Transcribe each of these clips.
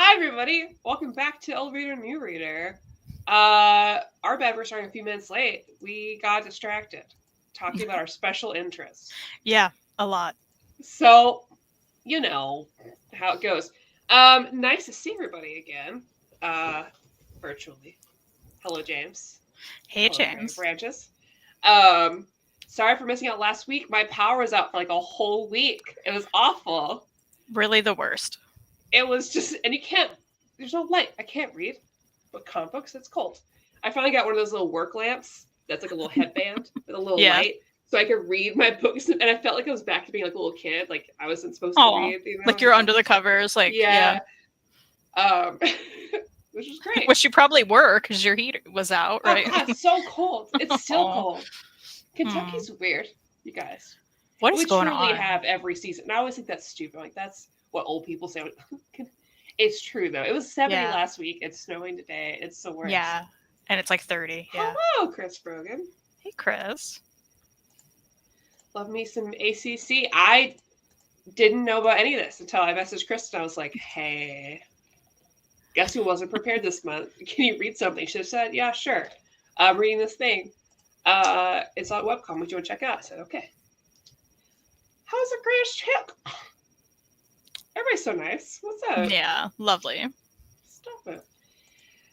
Hi, everybody. Welcome back to Old Reader, New Reader. Our bad we're starting a few minutes late. We got distracted talking about our special interests. Yeah, a lot. So, you know how it goes. Nice to see everybody again, uh, virtually. Hello, James. Hey, Hello, Gray James. Branches. Um, Sorry for missing out last week. My power was out for like a whole week. It was awful. Really the worst. It was just, and you can't, there's no light. I can't read. But comic books, it's cold. I finally got one of those little work lamps that's like a little headband with a little Yeah. light. So I could read my books. And I felt like I was back to being like a little kid. Like I wasn't supposed to Oh, read, you know? like you're under the covers. Like, yeah. Yeah. Um, which was great. Which you probably were because your heat was out, Oh, right? God, it's so cold. It's still Aw. cold. Kentucky's weird, you guys. What is We going truly on? have every season. And I always think that's stupid. Like, that's what old people say. It's true, though. It was 70 Yeah. last week. It's snowing today. It's the worst. Yeah. And it's like 30. Yeah. Hello, Chris Brogan. Hey, Chris. Love me some ACC. I didn't know about any of this until I messaged Chris and I was like, hey, guess who wasn't prepared this month? Can you read something? She said, yeah, sure. I'm reading this thing. It's on webcomic. Would you want to check it out? I said, okay. How's the greatest chick? Everybody's so nice. What's up? Yeah, lovely. Stop it.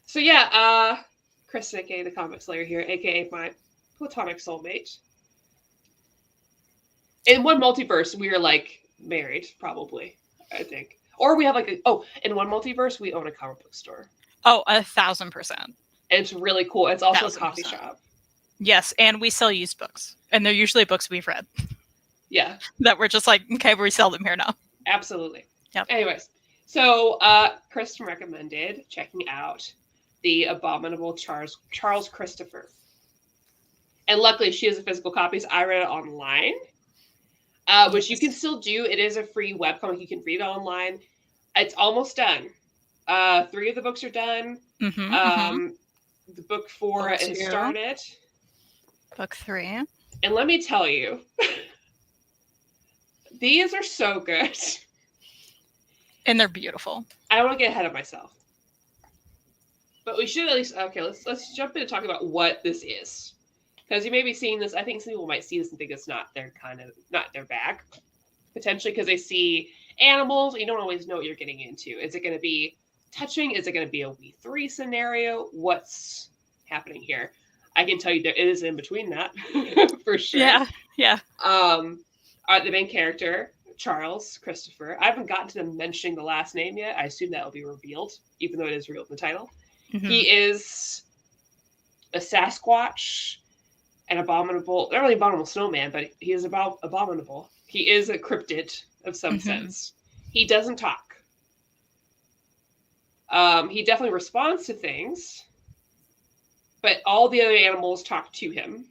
So yeah, Chris, aka the Comic Slayer here, aka my platonic soulmate. In one multiverse, we are like married, probably. I think, or we have like in one multiverse, we own a comic book store. Oh, 1,000%. And it's really cool. It's also a 1,000%. coffee shop. Yes, and we sell used books. And they're usually books we've read. Yeah. That we're just like, okay, we sell them here now. Absolutely. Yep. Anyways, so Kristen recommended checking out the Abominable Charles Christopher. And luckily she has a physical copy, so I read it online. Which you can still do. It is a free webcomic. You can read it online. It's almost done. 3 of the books are done. The book 4 is started. Book 3. And let me tell you, these are so good. And they're beautiful. I don't want to get ahead of myself. But we should at least, okay, let's jump in and talk about what this is. Because you may be seeing this, I think some people might see this and think it's not their bag. Potentially because they see animals, and you don't always know what you're getting into. Is it going to be touching? Is it going to be a We3 scenario? What's happening here? I can tell you there is in between that, for sure. Yeah. The main character, Charles Christopher. I haven't gotten to them mentioning the last name yet. I assume that will be revealed, even though it is revealed in the title. Mm-hmm. He is a Sasquatch. An abominable, not really abominable snowman, but he is abominable. He is a cryptid of some sense. He doesn't talk. He definitely responds to things, but all the other animals talk to him.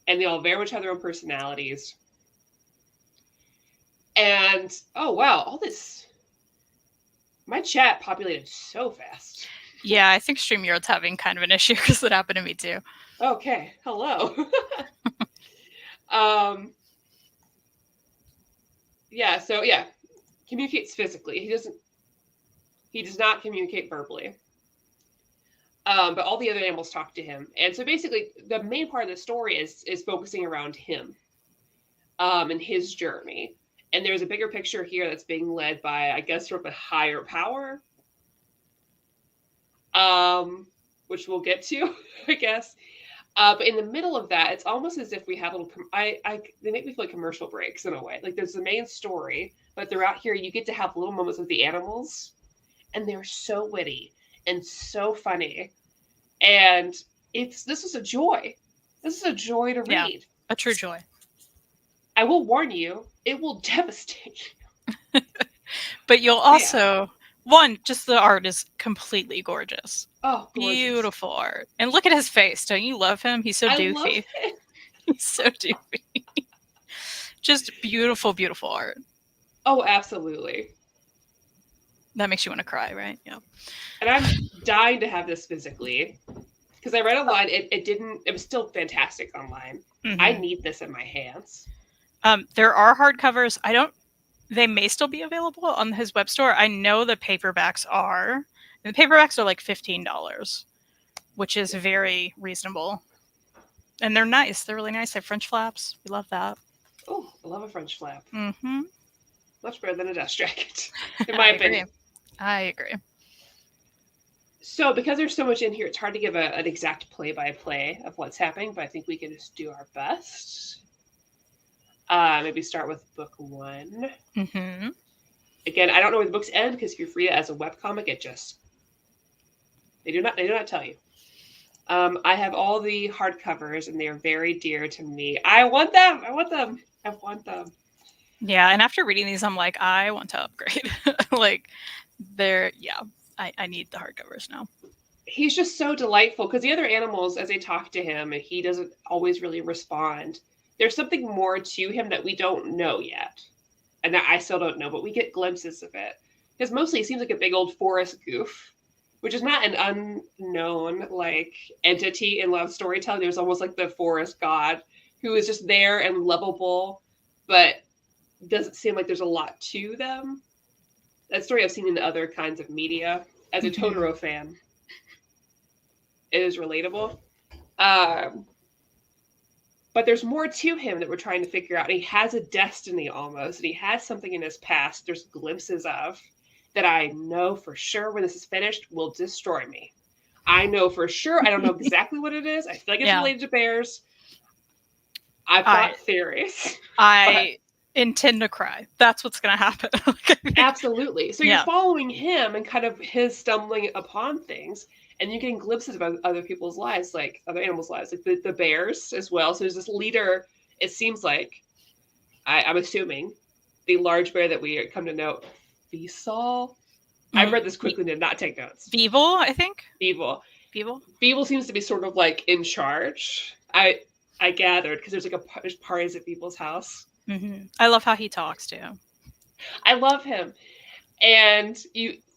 And they all very much have their own personalities. And, oh wow, all this... My chat populated so fast. Yeah, I think StreamYard's having kind of an issue because it happened to me too. Okay, hello. Communicates physically. He does not communicate verbally. But all the other animals talk to him. And so basically the main part of the story is focusing around him and his journey. And there's a bigger picture here that's being led by, I guess, sort of a higher power. Which we'll get to, I guess. But in the middle of that, it's almost as if we have little. They make me feel like commercial breaks in a way. Like there's the main story, but throughout here, you get to have little moments with the animals, and they're so witty and so funny, and this is a joy. This is a joy to read. Yeah, a true joy. I will warn you, it will devastate you. But you'll also. One, just the art is completely gorgeous. Oh, gorgeous. Beautiful art. And look at his face. Don't you love him? He's so doofy. I love him. He's so doofy. Just beautiful, beautiful art. Oh, absolutely. That makes you want to cry, right? Yeah. And I'm dying to have this physically. Because I read online, it was still fantastic online. Mm-hmm. I need this in my hands. There are hardcovers. I don't they may still be available on his web store. I know the paperbacks are. And the paperbacks are like $15, which is very reasonable. And they're nice. They're really nice. They have French flaps. We love that. Oh, I love a French flap. Mm-hmm. Much better than a dust jacket, in my opinion. I agree. So, because there's so much in here, it's hard to give an exact play-by-play of what's happening, but I think we can just do our best. Maybe start with book 1. Mm-hmm. Again, I don't know where the books end, because if you read it as a webcomic, it just... They do not tell you. I have all the hardcovers, and they are very dear to me. I want them! Yeah, and after reading these, I'm like, I want to upgrade. Like, I need the hardcovers now. He's just so delightful, because the other animals, as they talk to him, he doesn't always really respond. There's something more to him that we don't know yet, and that I still don't know, but we get glimpses of it. Because mostly he seems like a big old forest goof, which is not an unknown like entity in love storytelling. There's almost like the forest god who is just there and lovable, but doesn't seem like there's a lot to them. That story I've seen in other kinds of media. As a Totoro fan, it is relatable. But there's more to him that we're trying to figure out. He has a destiny almost, and he has something in his past there's glimpses of that I know for sure when this is finished will destroy me. I know for sure. I don't know exactly what it is. I feel like it's related to bears. I've got theories. I intend to cry. That's what's going to happen. Absolutely. So you're following him and kind of his stumbling upon things, and you're getting glimpses of other people's lives, like other animals' lives, like the bears as well. So there's this leader, it seems like, I'm assuming, the large bear that we come to know, Versailles. I read this quickly and did not take notes. Beeble, I think. Beeble seems to be sort of like in charge. I gathered, because there's parties at Beeble's house. Mm-hmm. I love how he talks too. I love him. And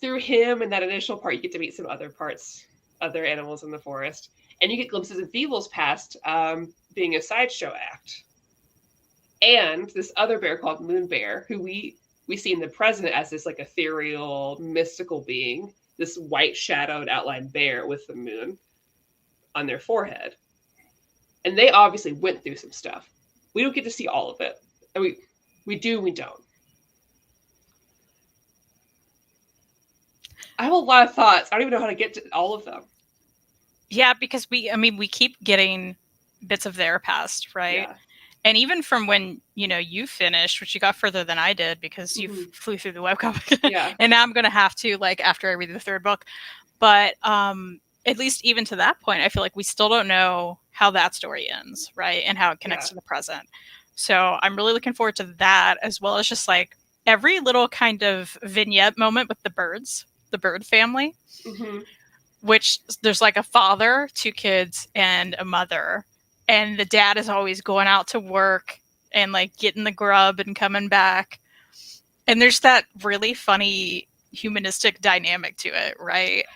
through him and that initial part, you get to meet some other animals in the forest. And you get glimpses of Beeble's past being a sideshow act. And this other bear called Moon Bear, who we see in the present as this like ethereal, mystical being, this white shadowed outline bear with the moon on their forehead. And they obviously went through some stuff. We don't get to see all of it. And we do, we don't. I have a lot of thoughts. I don't even know how to get to all of them. Yeah, because we keep getting bits of their past, right? Yeah. And even from when, you finished, which you got further than I did because you flew through the webcomic. Yeah. And now I'm going to have to, after I read the 3rd book. But at least even to that point, I feel like we still don't know how that story ends, right? And how it connects to the present. So I'm really looking forward to that, as well as just every little kind of vignette moment with the birds, the bird family, which there's a father, 2 kids, and a mother. And the dad is always going out to work and getting the grub and coming back. And there's that really funny humanistic dynamic to it, right?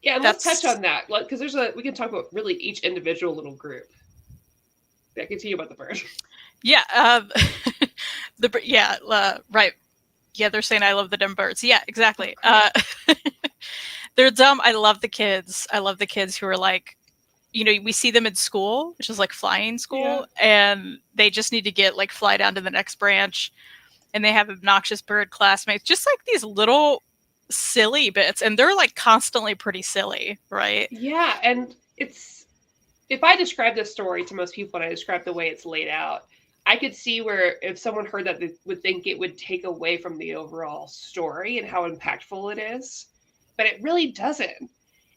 Yeah, and let's touch on that, because we can talk about really each individual little group. Yeah, continue about the bird. Yeah, right. Yeah, they're saying I love the dumb birds. Yeah, exactly. They're dumb. I love the kids. I love the kids who are we see them in school, which is flying school, and they just need to get fly down to the next branch, and they have obnoxious bird classmates, just these little silly bits, and they're constantly pretty silly, right? Yeah, and if I describe this story to most people and I describe the way it's laid out, I could see where if someone heard that, they would think it would take away from the overall story and how impactful it is, but it really doesn't.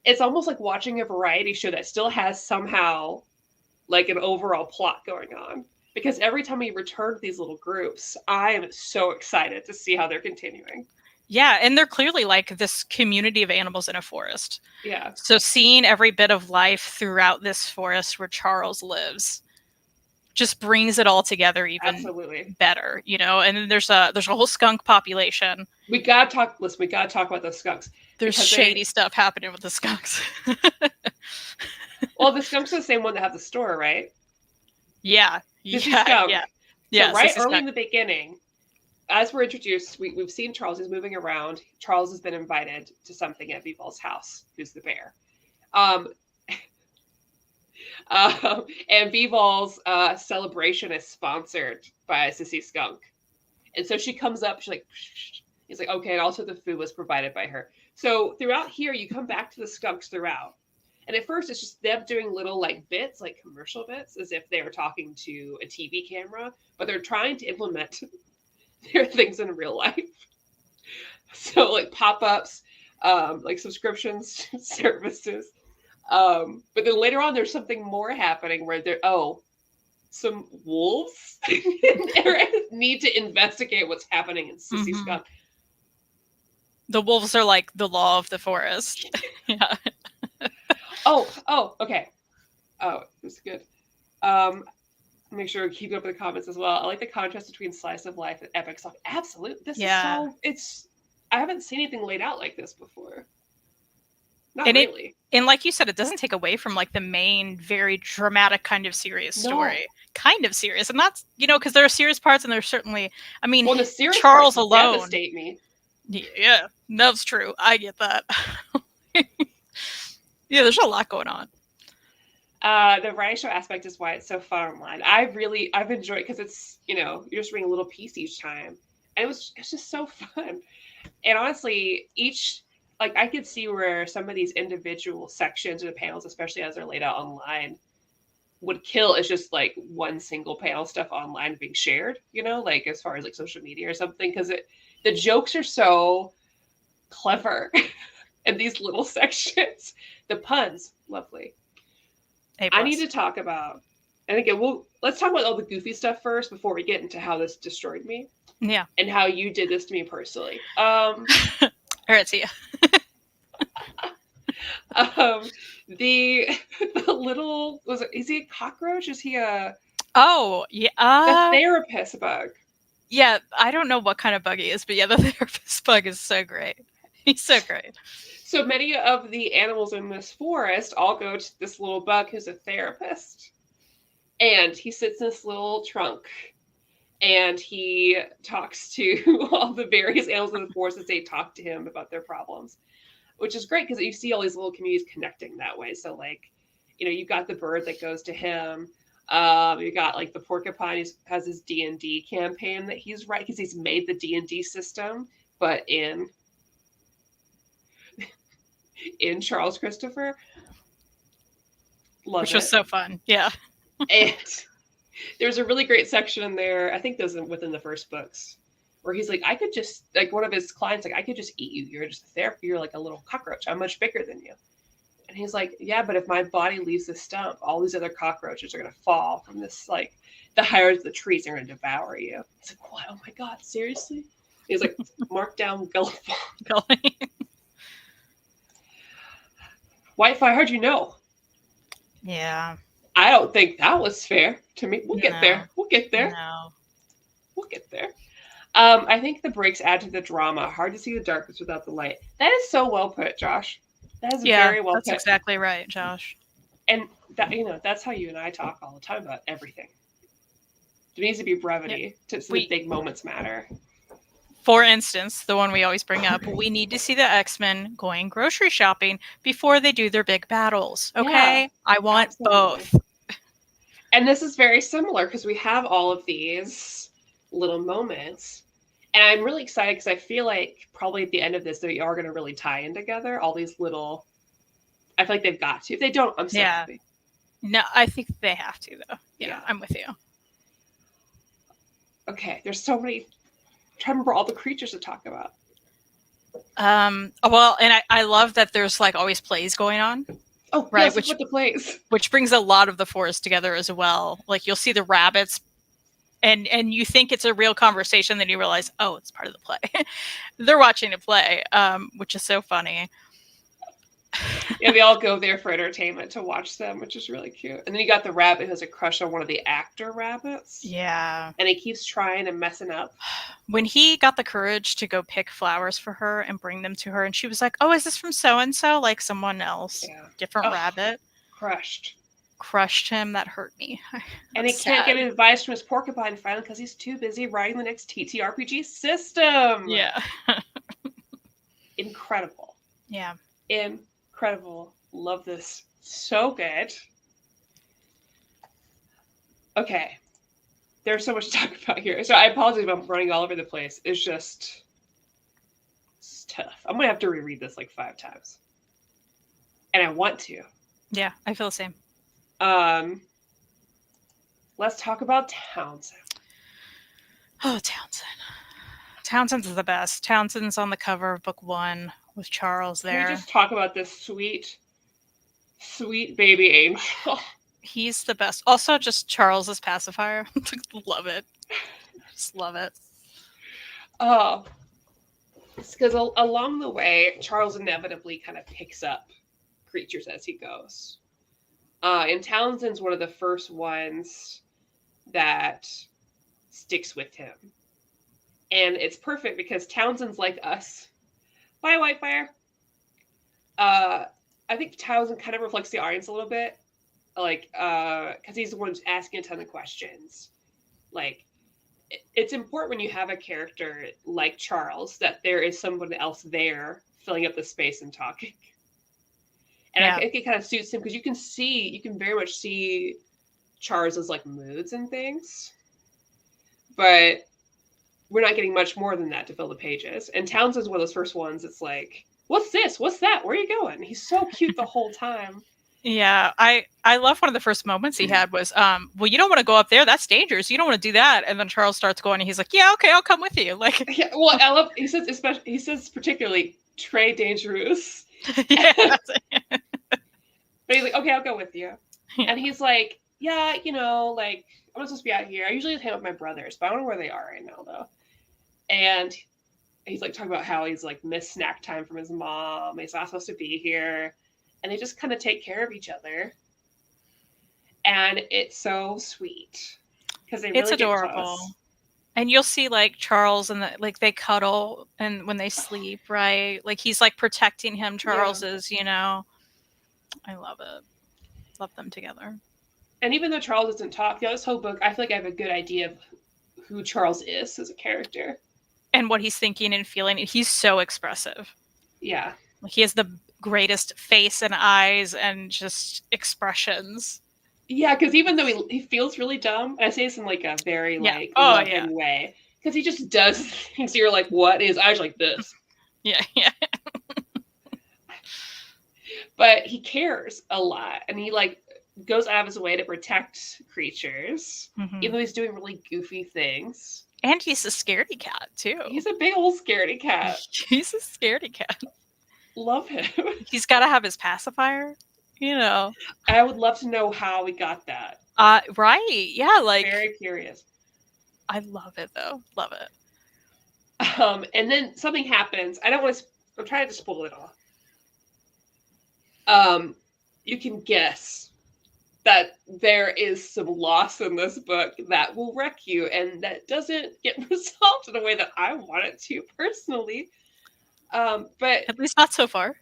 It's almost like watching a variety show that still has somehow an overall plot going on. Because every time we return to these little groups, I am so excited to see how they're continuing. Yeah, and they're clearly this community of animals in a forest. Yeah. So seeing every bit of life throughout this forest where Charles lives just brings it all together even better, And then there's a whole skunk population. We gotta talk about those skunks. There's shady stuff happening with the skunks. Well, the skunks are the same one that have the store, right? Yeah. Yeah. Yeah. So right early in the beginning, as we're introduced, we've seen Charles is moving around. Charles has been invited to something at Vival's house, who's the bear. And Vival's celebration is sponsored by Sissy Skunk. And so she comes up, she's like, he's like, okay, and also the food was provided by her. So throughout here, you come back to the skunks throughout. And at first, it's just them doing little like bits, like commercial bits, as if they were talking to a TV camera, but they're trying to implement their things in real life. So like pop-ups, like subscriptions, services. But then later on, there's something more happening where some wolves need to investigate what's happening in Sissy Skunk. The wolves are like the law of the forest. Yeah. Okay. Oh, it was good. Make sure to keep up with the comments as well. I like the contrast between slice of life and epic song. Absolutely. This is I haven't seen anything laid out like this before. Not really. And like you said, it doesn't take away from like the main, very dramatic kind of serious story. Kind of serious. And that's, because there are serious parts and there's certainly, the serious Charles parts alone. Devastate me. Yeah, that's true. I get that. Yeah, there's a lot going on. The variety show aspect is why it's so fun online. I've enjoyed it because it's, you're just reading a little piece each time. And it's just so fun. And honestly, I could see where some of these individual sections or the panels, especially as they're laid out online, would kill as just like one single panel stuff online being shared, like as far as like social media or something, because the jokes are so clever in these little sections. The puns, lovely. I need to talk about, and again, let's talk about all the goofy stuff first before we get into how this destroyed me. Yeah. And how you did this to me personally. All right, see ya. The little, is he a cockroach? Is he the therapist bug? Yeah, I don't know what kind of bug he is, but yeah, the therapist bug is so great. He's so great. So many of the animals in this forest all go to this little bug who's a therapist. And he sits in this little trunk and he talks to all the various animals in the forest as they talk to him about their problems, which is great because you see all these little communities connecting that way. So like, you've got the bird that goes to him. You got like the porcupine has his D&D campaign that he's because he's made the D&D system, but in Charles Christopher. Which was so fun. Yeah. And there's a really great section in there. I think those within the first books where he's like, I could just, like one of his clients, like, I could just eat you. You're just a therapist. You're like a little cockroach. I'm much bigger than you. And he's like, yeah, but if my body leaves the stump, all these other cockroaches are going to fall from this, like the higher of the trees are going to devour you. He's like, what? Oh my God, seriously? He's like, mark down Gulliver. Whitefire, how'd you know? Yeah. I don't think that was fair to me. We'll get there. We'll get there. No. We'll get there. I think the breaks add to the drama. Hard to see the darkness without the light. That is so well put, Josh. That is very well put. That's exactly right, Josh. And that, that's how you and I talk all the time about everything. There needs to be brevity so the big moments matter. For instance, the one we always bring up, we need to see the X-Men going grocery shopping before they do their big battles. Okay? Yeah, I want both. And this is very similar because we have all of these little moments. And I'm really excited because I feel like probably at the end of this, they are going to really tie in together. All these little, I feel like they've got to. If they don't, I'm so happy. No, I think they have to, though. Yeah, I'm with you. Okay, there's so many. I'm trying to remember all the creatures to talk about. Well, and I love that there's like always plays going on. Oh, right. Yes, with the plays. Which brings a lot of the forest together as well. Like you'll see the rabbits and you think it's a real conversation, then you realize, oh, it's part of the play. They're watching a play, which is so funny. Yeah, they all go there for entertainment to watch them, which is really cute. And then you got the rabbit who has a crush on one of the actor rabbits. Yeah. And he keeps trying and messing up. When he got the courage to go pick flowers for her and bring them to her, and she was like, oh, is this from so-and-so? Like someone else. Yeah. Different rabbit. Crushed. crushed him, that hurt me. And he can't get advice from his porcupine friend because he's too busy writing the next TTRPG system. Yeah. Incredible. Yeah. Incredible. Love this. So good. Okay. There's so much to talk about here. So I apologize if I'm running all over the place. It's tough. I'm going to have to reread this like 5 times. And I want to. Yeah, I feel the same. Let's talk about Townsend. Oh, Townsend. Townsend's the best. Townsend's on the cover of book 1 with Charles there. Can we just talk about this sweet, sweet baby angel? He's the best. Also, just Charles's pacifier. Love it. Just love it. Oh. It's because along the way, Charles inevitably kind of picks up creatures as he goes. And Townsend's one of the first ones that sticks with him. And it's perfect because Townsend's like us. Bye, Whitefire. I think Townsend kind of reflects the audience a little bit. Like, because he's the one who's asking a ton of questions. Like, it's important when you have a character like Charles that there is someone else there filling up the space and talking. And I think it kind of suits him because you can very much see Charles's like moods and things. But we're not getting much more than that to fill the pages. And Townsend's one of those first ones. It's like, what's this? What's that? Where are you going? He's so cute the whole time. Yeah, I love one of the first moments he had was, well, you don't want to go up there. That's dangerous. You don't want to do that. And then Charles starts going, and he's like, yeah, okay, I'll come with you. Like, yeah, well, I love. He says particularly très dangereux. Yeah. But he's like, okay, I'll go with you. Yeah. And he's like, yeah, like I'm not supposed to be out here. I usually hang out with my brothers, but I don't know where they are right now, though. And he's like talking about how he's like missed snack time from his mom. He's not supposed to be here. And they just kind of take care of each other. And it's so sweet. Because they really it's adorable. And you'll see like Charles and they cuddle and when they sleep, right? Like he's like protecting him. Charles is, I love it. Love them together. And even though Charles doesn't talk, this whole book, I feel like I have a good idea of who Charles is as a character. And what he's thinking and feeling. He's so expressive. Yeah. Like he has the greatest face and eyes and just expressions. Yeah, because even though he feels really dumb, and I say this in like a very loving way, because he just does things you're like, what is eyes like this? Yeah. But he cares a lot, and he like goes out of his way to protect creatures, even though he's doing really goofy things. And he's a scaredy cat too. He's a big old scaredy cat. He's a scaredy cat. Love him. He's got to have his pacifier, I would love to know how we got that. Right. Yeah, like very curious. I love it though. Love it. And then something happens. I don't want to. I'm trying to spoil it all. You can guess that there is some loss in this book that will wreck you, and that doesn't get resolved in a way that I want it to personally. But at least not so far.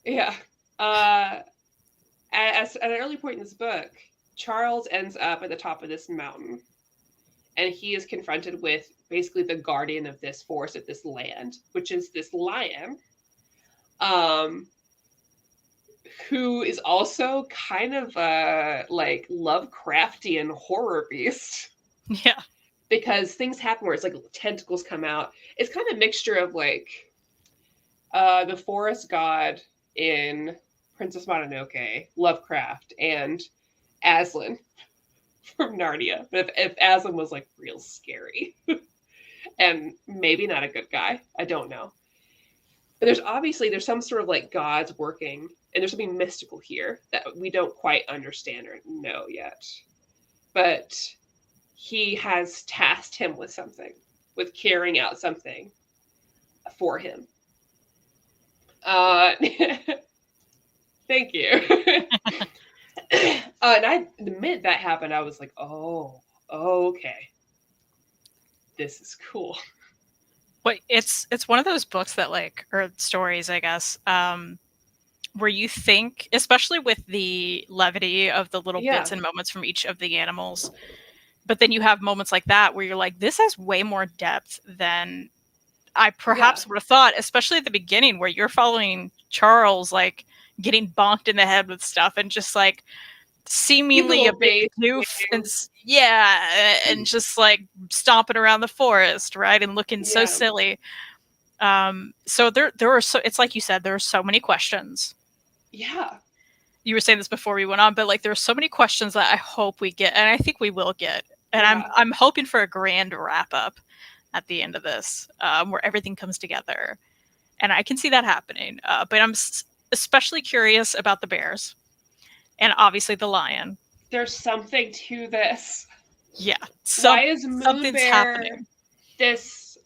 Yeah. At an early point in this book, Charles ends up at the top of this mountain, and he is confronted with basically the guardian of this forest, of this land, which is this lion, who is also kind of a like Lovecraftian horror beast. Yeah. Because things happen where it's like tentacles come out. It's kind of a mixture of like the forest god in Princess Mononoke, Lovecraft, and Aslan from Narnia. But if Aslan was like real scary and maybe not a good guy, I don't know. But there's some sort of like gods working, and there's something mystical here that we don't quite understand or know yet. But he has tasked him with something, with carrying out something for him. Thank you. And the minute that happened, I was like, oh, okay. This is cool. But it's one of those books that like, or stories, I guess, where you think, especially with the levity of the little Yeah. bits and moments from each of the animals, but then you have moments like that where you're like, this has way more depth than I perhaps would have thought, especially at the beginning where you're following Charles, like getting bonked in the head with stuff and just like seemingly a big goof and and just like stomping around the forest, right, and looking so silly. So there are it's like you said, there are so many questions. Yeah, you were saying this before we went on, but like there are so many questions that I hope we get, and I think we will get, and I'm hoping for a grand wrap up at the end of this, where everything comes together, and I can see that happening. But I'm especially curious about the bears, and obviously the lion. There's something to this. Yeah. Why is Moon Bear happening? This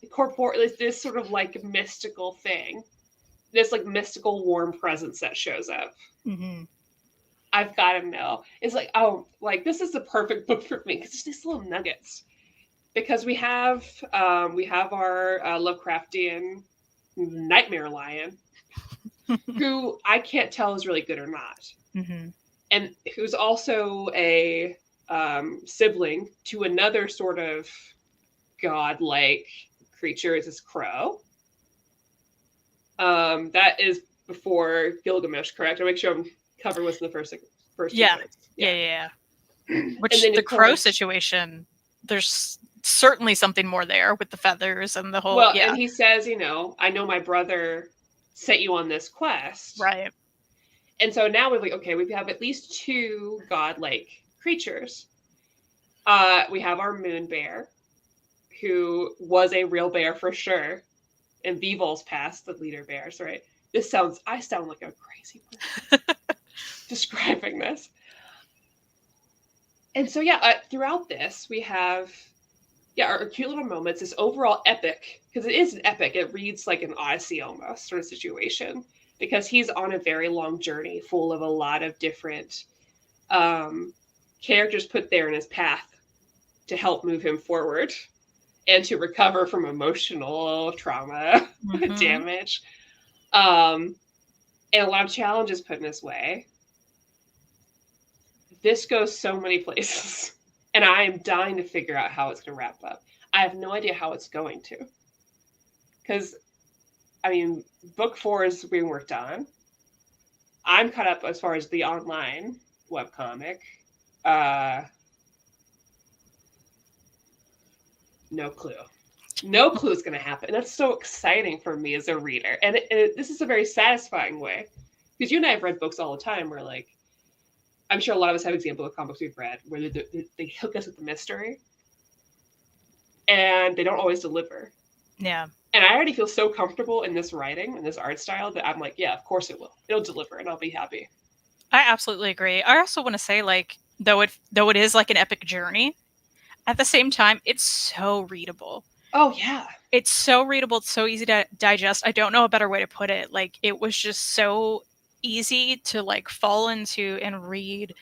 this sort of like mystical thing? This like mystical warm presence that shows up. Mm-hmm. I've got to know. It's like, oh, like this is the perfect book for me because it's these little nuggets. Because we have our Lovecraftian nightmare lion, who I can't tell is really good or not. Mm-hmm. And who's also a sibling to another sort of godlike creature, is this crow. That is before Gilgamesh, correct? I'll make sure I'm covering what's in the first yeah. Which the crow situation, there's certainly something more there with the feathers and the whole. Well, and he says, I know my brother sent you on this quest, right? And so now we have at least two godlike creatures. We have our moon bear, who was a real bear for sure, and Beevol's past the leader bears, right? I sound like a crazy person describing this. And so throughout this we have our cute little moments, this overall epic, because it is an epic. It reads like an Odyssey almost sort of situation, because he's on a very long journey full of a lot of different characters put there in his path to help move him forward and to recover from emotional trauma, damage, and a lot of challenges put in his way. This goes so many places, and I am dying to figure out how it's going to wrap up. I have no idea how it's going to, because book 4 is being worked on. I'm caught up as far as the online webcomic. No clue. No clue is going to happen. And that's so exciting for me as a reader. And this is a very satisfying way. Because you and I have read books all the time where, like, I'm sure a lot of us have examples of comics we've read where they hook us with the mystery. And they don't always deliver. Yeah. And I already feel so comfortable in this writing and this art style that I'm like, yeah, of course it will. It'll deliver and I'll be happy. I absolutely agree. I also want to say, like, though it is like an epic journey, at the same time, it's so readable. Oh, yeah. It's so readable. It's so easy to digest. I don't know a better way to put it. Like, it was just so easy to, like, fall into and read.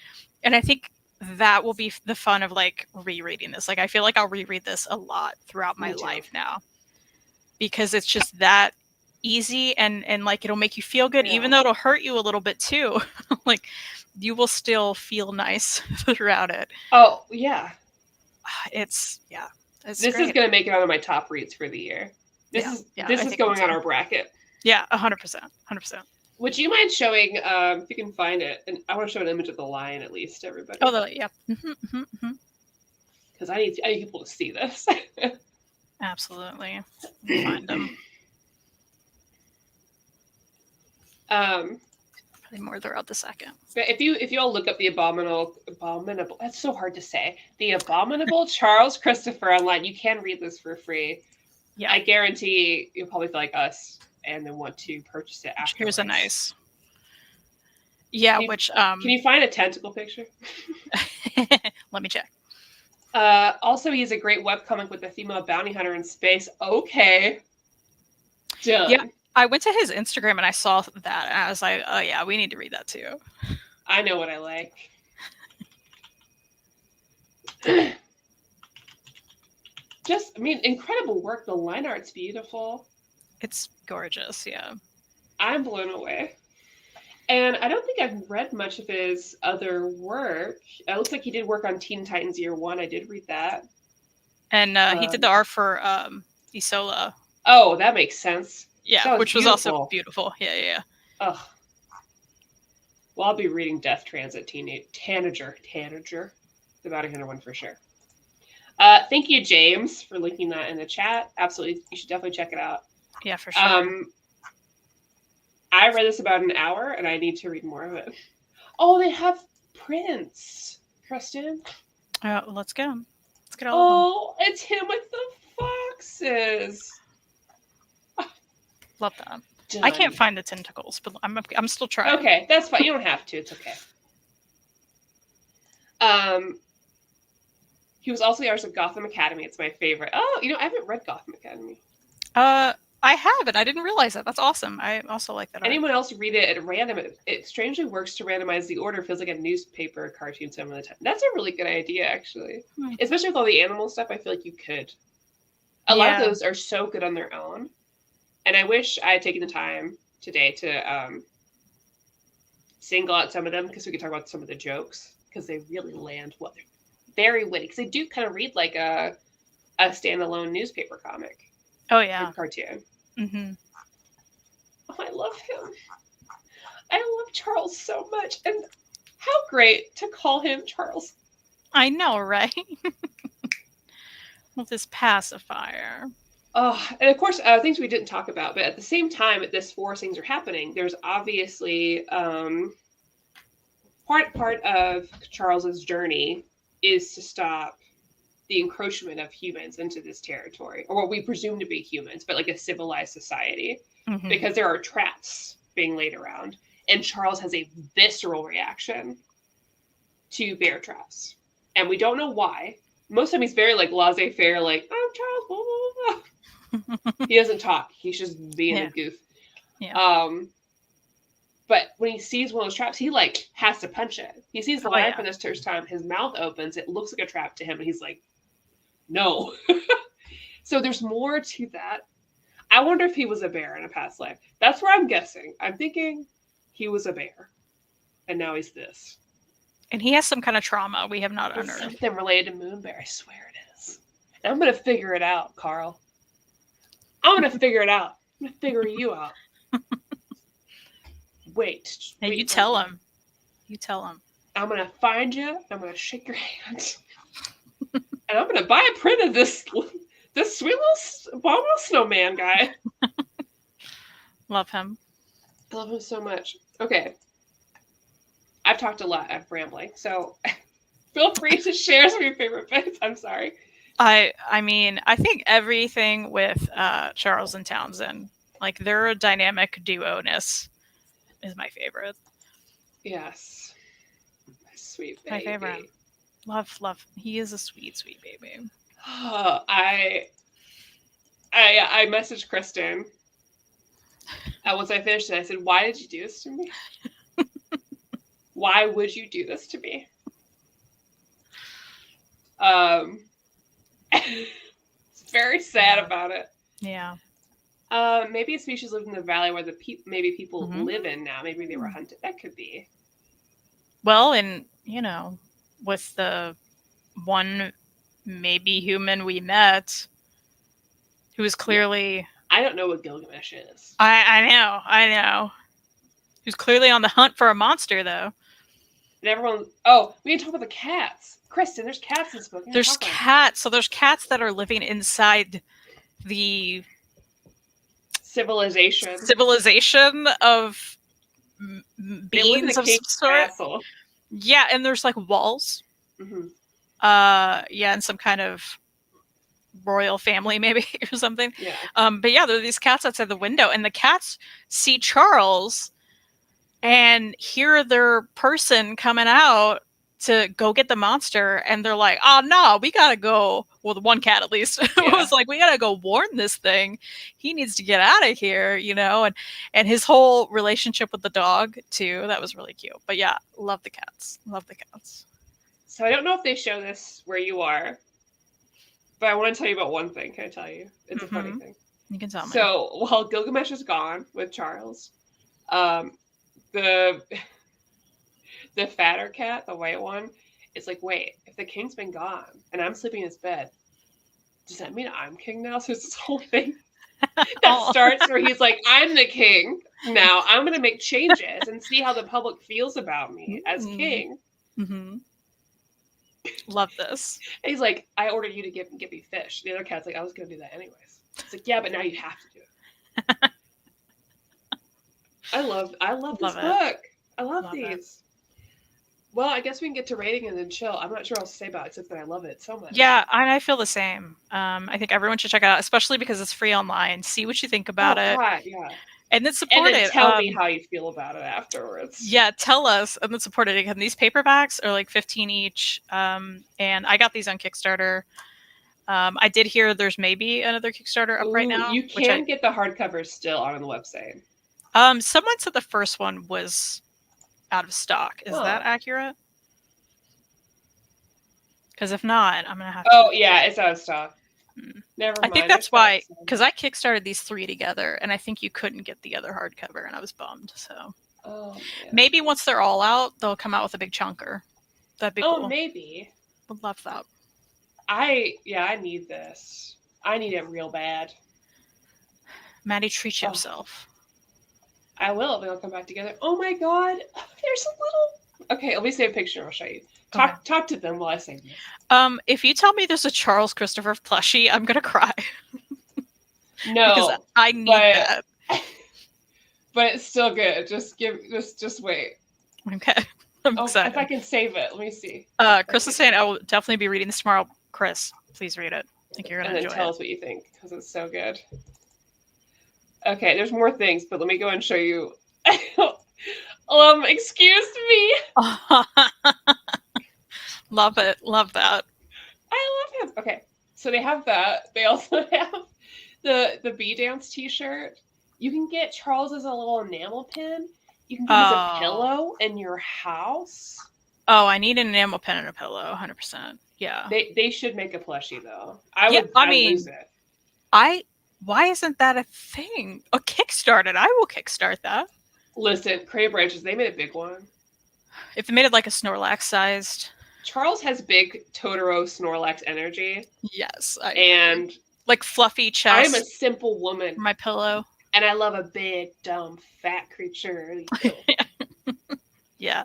And I think that will be the fun of, like, rereading this. Like, I feel like I'll reread this a lot throughout my life now. Because it's just that easy and like, it'll make you feel good, even though it'll hurt you a little bit too. Like, you will still feel nice throughout it. Oh, yeah. This is going to make it out of my top reads for the year. This is going on our bracket. Yeah, 100%. Would you mind showing, if you can find it, and I want to show an image of the lion at least to everybody. Oh, yeah. Because I need people to see this. Absolutely. Find them. Probably more throughout the second. If you all look up the abominable, that's so hard to say. The Abominable Charles Christopher online, you can read this for free. Yeah. I guarantee you'll probably feel like us and then want to purchase it afterwards. Here's a nice. Yeah, can you find a tentacle picture? Let me check. Also, he has a great webcomic with the theme of a bounty hunter in space. Okay. Done. Yeah. I went to his Instagram and I saw that and I was like, oh yeah, we need to read that too. I know what I like. Incredible work. The line art's beautiful. It's gorgeous, yeah. I'm blown away. And I don't think I've read much of his other work. It looks like he did work on Teen Titans Year One. I did read that. And he did the art for Isola. Oh, that makes sense. Yeah, which was also beautiful. Yeah. Ugh. Well, I'll be reading Death Transit Tanager, the Bounty Hunter one for sure. Thank you, James, for linking that in the chat. Absolutely, you should definitely check it out. Yeah, for sure. I read this about an hour, and I need to read more of it. Oh, they have prints, Kristen. Let's get them. Let's get all of them. Oh, it's him with the foxes. Love that. Done. I can't find the tentacles, but I'm still trying. Okay, that's fine. You don't have to. It's okay. He was also the artist of Gotham Academy. It's my favorite. Oh, I haven't read Gotham Academy. I haven't. I didn't realize that. That's awesome. I also like that. Anyone else read it at random? It strangely works to randomize the order. It feels like a newspaper cartoon some of the time. That's a really good idea, actually. Especially with all the animal stuff, I feel like you could. A lot of those are so good on their own. And I wish I had taken the time today to single out some of them because we could talk about some of the jokes because they really land well. They're very witty because they do kind of read like a standalone newspaper comic. Oh, yeah. Cartoon. Mm-hmm. Oh, I love him. I love Charles so much. And how great to call him Charles. I know, right? With this pacifier. Oh, and of course, things we didn't talk about, but at the same time, at this forest things are happening, there's obviously part of Charles's journey is to stop the encroachment of humans into this territory, or what we presume to be humans, but like a civilized society, because there are traps being laid around, and Charles has a visceral reaction to bear traps, and we don't know why. Most of the time, he's very like laissez-faire, like I'm Charles, blah, blah, blah. He doesn't talk. He's just being a goof. Yeah. But when he sees one of those traps, he like has to punch it. He sees the lion for this first time. His mouth opens. It looks like a trap to him, and he's like, "No." So there's more to that. I wonder if he was a bear in a past life. That's where I'm guessing. I'm thinking he was a bear, and now he's this. And he has some kind of trauma we have not unearthed. Something related to Moon Bear. I swear it is. And I'm gonna figure it out, Karl. I'm gonna figure it out. I'm gonna figure you out. Wait. Hey, you tell him. You tell him. I'm gonna find you. I'm gonna shake your hand, and I'm gonna buy a print of this sweet little Abominable Snowman guy. Love him. I love him so much. Okay, I've talked a lot. I'm rambling, so feel free to share some of your favorite bits. I'm sorry. I mean, I think everything with Charles and Townsend, like their dynamic duo-ness, is my favorite. Yes. My sweet baby. My favorite. Love. He is a sweet, sweet baby. I messaged Kristen. Once I finished it, I said, "Why did you do this to me? Why would you do this to me?" It's very sad about it. Yeah. Maybe a species lived in the valley where maybe people live in now. Maybe they were hunted. That could be. Well, and with the one maybe human we met, who was clearly I don't know what Gilgamesh is. I know. Who's clearly on the hunt for a monster, though. And everyone. Oh, we didn't talk about the cats. Kristen, there's cats in this book. There's cats. So there's cats that are living inside the civilization of beings of some sort. Castle. Yeah, and there's like walls. Mm-hmm. And some kind of royal family maybe or something. Yeah. But yeah, there are these cats outside the window, and the cats see Charles and hear their person coming out to go get the monster, and they're like, "Oh no, we gotta go." Well, the one cat at least was like, "We gotta go warn this thing. He needs to get out of here," and his whole relationship with the dog too. That was really cute. But yeah, love the cats. So I don't know if they show this where you are, but I want to tell you about one thing. Can I tell you? It's a funny thing. You can tell me. So while Gilgamesh is gone with Charles, the fatter cat, the white one, is like, wait, if the king's been gone and I'm sleeping in his bed, does that mean I'm king now? So it's this whole thing that starts where he's like, I'm the king now. I'm going to make changes and see how the public feels about me as king. Mm-hmm. Love this. And he's like, I ordered you to get me fish. The other cat's like, I was going to do that anyways. It's like, yeah, but now you have to do it. I love this book. I love these. It. Well, I guess we can get to rating and then chill. I'm not sure what else to say about it, except that I love it so much. Yeah, and I feel the same. I think everyone should check it out, especially because it's free online. See what you think about it. God, yeah. And then support it. Tell me how you feel about it afterwards. Yeah, tell us and then support it. Again, these paperbacks are like $15 each. And I got these on Kickstarter. I did hear there's maybe another Kickstarter up right now. You can get the hardcovers still on the website. Someone said the first one was out of stock. Is that accurate? Because if not, I'm gonna have to. Oh yeah, it's out of stock. Never mind. I think that's why, because I kickstarted these 3 together, and I think you couldn't get the other hardcover, and I was bummed. So maybe once they're all out, they'll come out with a big chunker. That'd be cool. Oh, maybe. Would love that. I need this. I need it real bad. Maddie, treat yourself. I will, but I'll come back together. Oh my god, there's a little. Okay, let me save a picture. I'll show you. Talk to them while I say this. If you tell me there's a Charles Christopher plushie, I'm gonna cry. No, because I need that. But it's still good. Just wait. Okay, I'm excited. If I can save it, let me see. Chris is saying I will definitely be reading this tomorrow. Chris, please read it. I think you're gonna enjoy it. And then tell us what you think, because it's so good. Okay, there's more things, but let me go and show you. Excuse me. Love it. Love that. I love him. Okay, so they have that. They also have the Bee Dance t-shirt. You can get Charles as a little enamel pin. You can get as a pillow in your house. Oh, I need an enamel pin and a pillow, 100%. Yeah. They should make a plushie though. I mean, lose it. Why isn't that a thing? A Kickstarted. I will kickstart that. Listen, Crave Branches, they made a big one. If they made it like a Snorlax sized. Charles has big Totoro Snorlax energy. Yes. And like fluffy chest. I'm a simple woman. My pillow. And I love a big, dumb, fat creature. Yeah.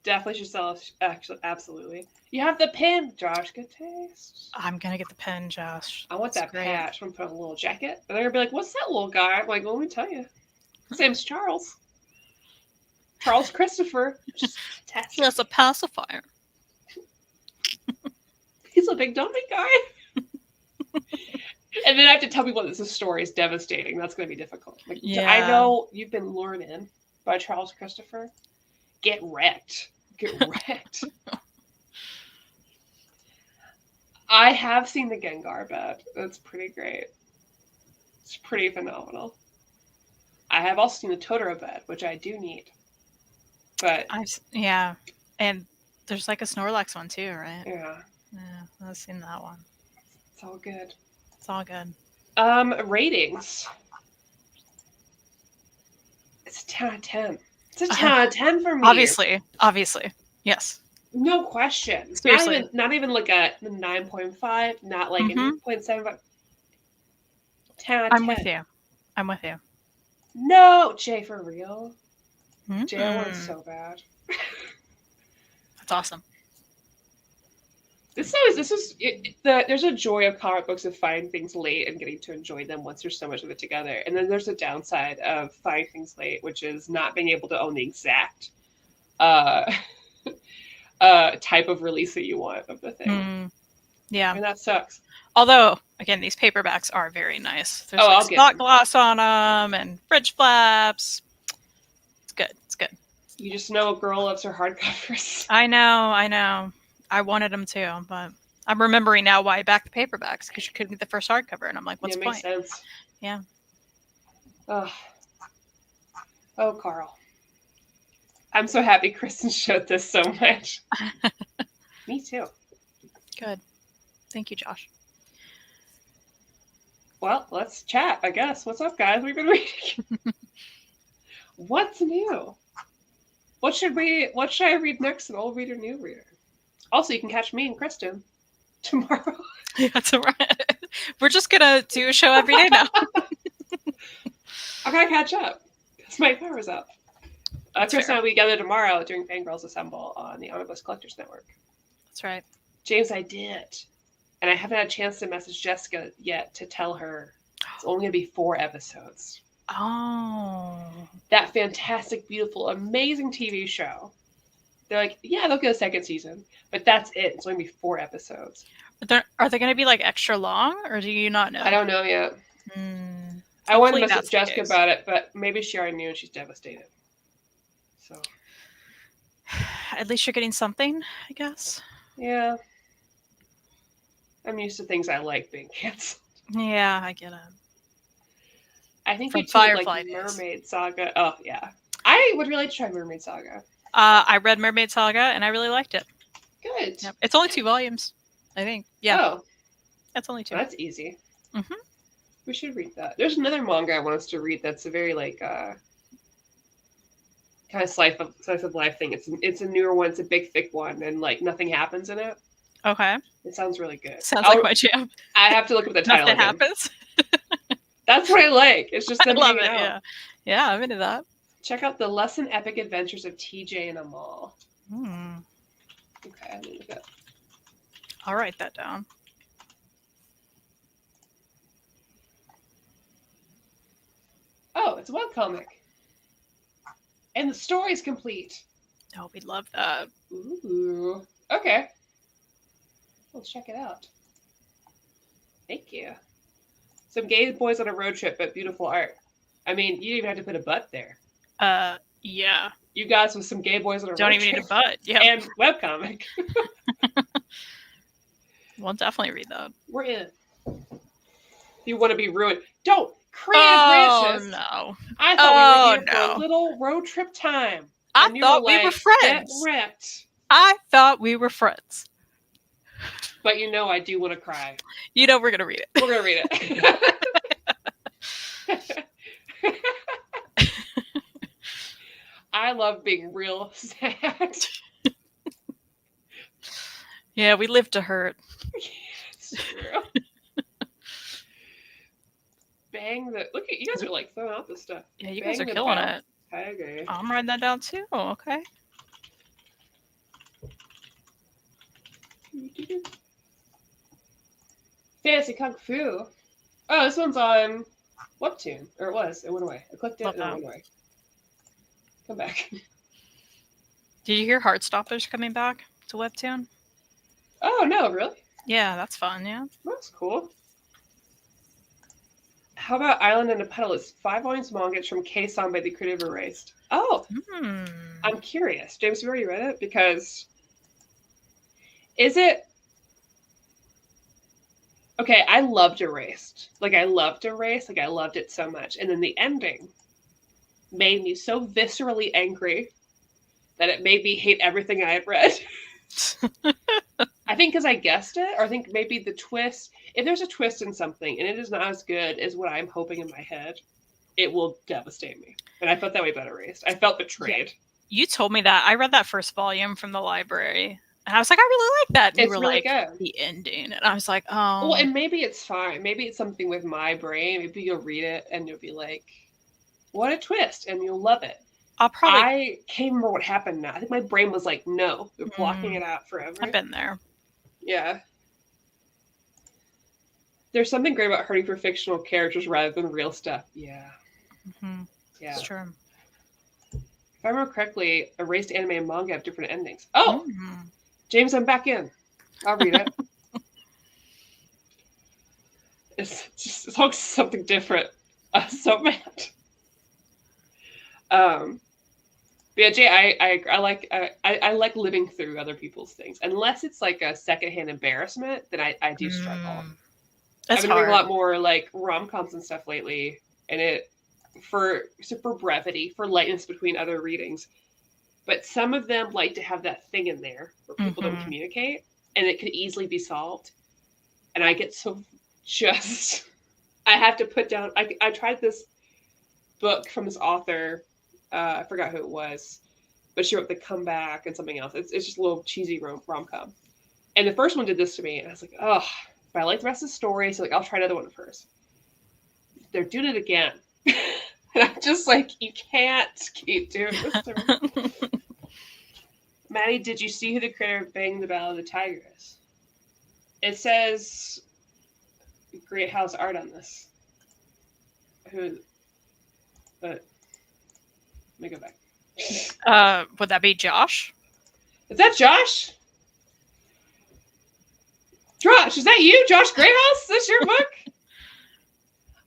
Definitely should sell it. Actually, absolutely. You have the pin, Josh. Good taste. I'm gonna get the pin, Josh. I want that patch. I'm gonna put on a little jacket. And they're gonna be like, "What's that little guy?" I'm like, "Well, let me tell you. His name's Charles. Charles Christopher. That's a pacifier. He's a big dummy guy." And then I have to tell people that this story is devastating. That's going to be difficult. Like, yeah. I know you've been lured in by Charles Christopher. Get wrecked. Get wrecked. I have seen the Gengar bed. That's pretty great. It's pretty phenomenal. I have also seen the Totoro bed, which I do need. But yeah, and there's like a Snorlax one too, right? Yeah. Yeah, I've seen that one. It's all good. It's all good. Ratings. It's a 10 out of 10. It's a 10 out of 10 for me. Obviously. Yes. No question. Seriously. Not even like a 9.5, not like an 8.75. 10 out of 10. I'm with you. No, Jay, for real? Jay, I want it so bad. That's awesome. There's a joy of comic books of finding things late and getting to enjoy them once there's so much of it together. And then there's a downside of finding things late, which is not being able to own the exact type of release that you want of the thing. Yeah. And that sucks. Although, again, these paperbacks are very nice. There's spot gloss on them and fridge flaps. It's good. It's good. You just know a girl loves her hardcovers. I know. I wanted them too, but I'm remembering now why I backed the paperbacks, because you couldn't get the first hardcover, and I'm like, what's the point? Makes sense. Yeah. Oh, Karl. I'm so happy Kristen showed this so much. Me too. Good. Thank you, Josh. Well, let's chat, I guess. What's up, guys? We've been reading. What's new? What should I read next? An old reader, new reader. Also, you can catch me and Kristen tomorrow. Yeah, that's all right. We're just gonna do a show every day now. I gotta catch up because my power's up. Kristen and I will be together tomorrow during Fangirls Assemble on the Omnibus Collectors Network. That's right. James, I did. And I haven't had a chance to message Jessica yet to tell her it's only going to be 4 episodes. Oh. That fantastic, beautiful, amazing TV show. They're like, yeah, they'll get a second season. But that's it. It's only going to be 4 episodes. Are they going to be like extra long, or do you not know? I don't know yet. I wanted to message Jessica about it, but maybe she already knew and she's devastated. So. At least you're getting something, I guess. Yeah. I'm used to things I like being canceled. Yeah, I get it. I think From you Firefly like Mermaid Saga. Oh, yeah. I would really like to try Mermaid Saga. I read Mermaid Saga, and I really liked it. Good. Yep. It's only 2 volumes, I think. Yeah. Oh. That's only 2. Well, that's easy. Mm-hmm. We should read that. There's another manga I want us to read that's a very, like, kind of slice of life thing. It's a newer one. It's a big, thick one, and, like, nothing happens in it. Okay. It sounds really good. Sounds like my jam. I have to look up the title. Nothing happens. That's what I like. It's just them I love hanging it. out. Yeah. Yeah, I'm into that. Check out the Lesson Epic Adventures of TJ and Amal. Okay, let me look up. I'll write that down. Oh, it's a webcomic. And the story's complete. Oh, we'd love that. Ooh. Okay. Let's check it out. Thank you. Some gay boys on a road trip, but beautiful art. I mean, you didn't even have to put a butt there. Yeah. You guys with some gay boys on a road Don't trip. even need a butt. Yeah. And webcomic. We'll definitely read that. We're in. You want to be ruined. Don't. Creative racist. No. I thought we were here for a little road trip time. I thought we were friends. Get wrecked. I thought we were friends. But you know I do want to cry. You know we're going to read it. We're going to read it. I love being real sad. Yeah, we live to hurt. It's true. Bang the... Look at you guys are like throwing out this stuff. Yeah, you guys are killing it. Tiger. I'm writing that down too. Okay. Fantasy Kung Fu. Oh, this one's on Webtoon. Or it was. It went away. I clicked it and it went away. Come back. Did you hear Heartstopper's coming back to Webtoon? Oh, no, really? Yeah, that's fun, yeah. That's cool. How about Island in a Puddle? It's 5 volumes manga. It's from K-san by the Creative Erased. Oh, I'm curious. James, have you already read it? Because is it... Okay, I loved Erased. Like, I loved Erased. Like, I loved it so much. And then the ending made me so viscerally angry that it made me hate everything I had read. I think because I guessed it, or I think maybe the twist, if there's a twist in something and it is not as good as what I'm hoping in my head, it will devastate me. And I felt that way about Erased. I felt betrayed. Yeah. You told me that. I read that first volume from the library. And I was like, I really like that. And it's you were really like, good. The ending. And I was like, oh. Well, and maybe it's fine. Maybe it's something with my brain. Maybe you'll read it and you'll be like, what a twist. And you'll love it. I can't remember what happened now. I think my brain was like, no, you're blocking it out forever. I've been there. Yeah. There's something great about hurting for fictional characters rather than real stuff. Yeah. Mm-hmm. Yeah. It's true. If I remember correctly, Erased anime and manga have different endings. Oh! James, I'm back in. I'll read it. It's always something different. I'm so mad. But yeah, Jay, I like living through other people's things. Unless it's like a secondhand embarrassment, then I do struggle. I've been reading a lot more like rom-coms and stuff lately, and for brevity, for lightness between other readings. But some of them like to have that thing in there where people don't communicate, and it could easily be solved. And I get so I have to put down. I tried this book from this author I forgot who it was, but she wrote The Comeback and something else. It's just a little cheesy rom-com. And the first one did this to me, and I was like, oh, but I like the rest of the story, so like I'll try another one first. They're doing it again. And I'm just like, you can't keep doing this to me. Maddie, did you see who the creator of Bang the Ballad of the Tiger is? It says Great House Art on this. Who? But let me go back. Would that be Josh? Is that Josh? Josh, is that you? Josh Greathouse? Is this your book?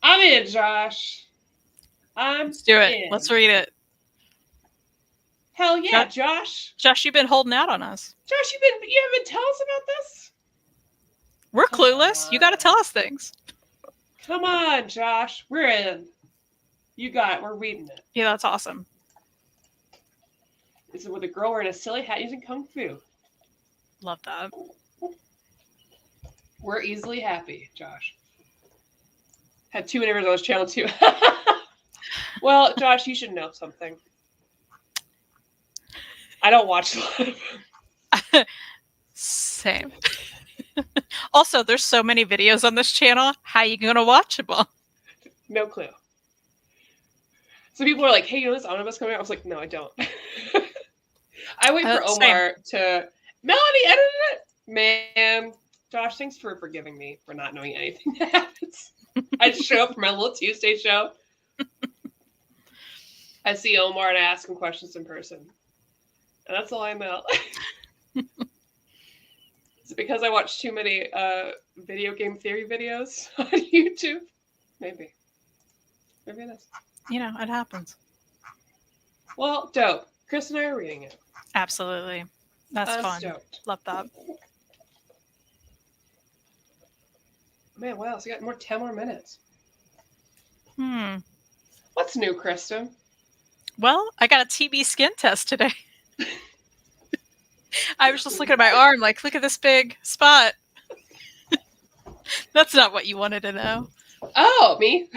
I'm in, Josh. Let's do it. In. Let's read it. Hell yeah, Josh. Josh, you've been holding out on us. Josh, you haven't been telling us about this? We're clueless. You got to tell us things. Come on, Josh. We're in. We're reading it. Yeah, that's awesome. This is with a girl wearing a silly hat using kung fu. Love that. We're easily happy, Josh. Had 2 interviews on this channel too. Well, Josh, you should know something. I don't watch live. Same. Also, there's so many videos on this channel. How are you going to watch them all? No clue. So people are like, hey, you know this omnibus coming out? I was like, no, I don't. I wait for Omar to... Melanie edited it? Man, Josh, thanks for forgiving me for not knowing anything that happens. I just show up for my little Tuesday show. I see Omar and I ask him questions in person. And that's all I know. Is it because I watch too many video game theory videos on YouTube? Maybe. Maybe it is. You know, it happens. Well, dope. Chris and I are reading it. Absolutely. That's fun. Stoked. Love that. Man, wow. So we got 10 more minutes. What's new, Kristen? Well, I got a TB skin test today. I was just looking at my arm like, look at this big spot. That's not what you wanted to know. Oh, me?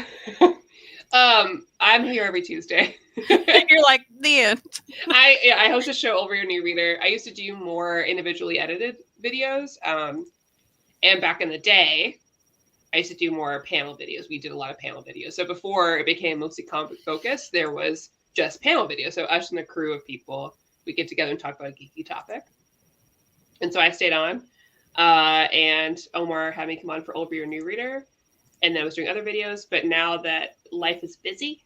I'm here every Tuesday. You're like, the end. I host a show Over Your New Reader. I used to do more individually edited videos. And back in the day, I used to do more panel videos. We did a lot of panel videos. So before it became mostly comic focused, there was just panel videos. So us and a crew of people, we get together and talk about a geeky topic. And so I stayed on. And Omar had me come on for Over Your New Reader. And then I was doing other videos. But now that life is busy,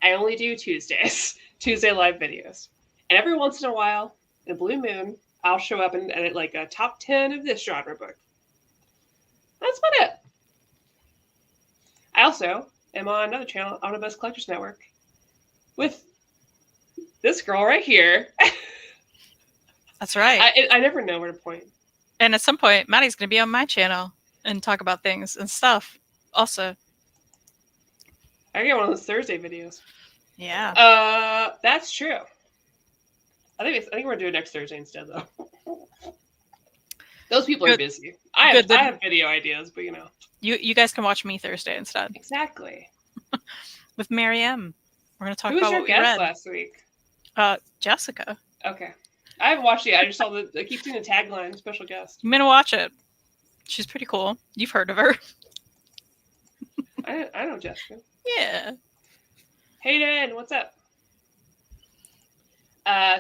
I only do Tuesdays. Tuesday live videos. And every once in a while, in a blue moon, I'll show up and edit like a top 10 of this genre book. That's about it. I also am on another channel, Omnibus Collectors Network, with this girl right here. That's right. I never know where to point. And at some point, Maddie's going to be on my channel and talk about things and stuff. Also, I get one of those Thursday videos. Yeah. That's true. I think we're gonna do it next Thursday instead, though. Those people are busy. I have video ideas, but you know. You guys can watch me Thursday instead. Exactly. With Mary M. We're gonna talk Who was about your what we guest read. last week? Jessica. Okay. I haven't watched it yet. I just saw I keep seeing the tagline, special guest. I'm gonna watch it. She's pretty cool. You've heard of her. I know Jessica. Yeah. Hayden, what's up?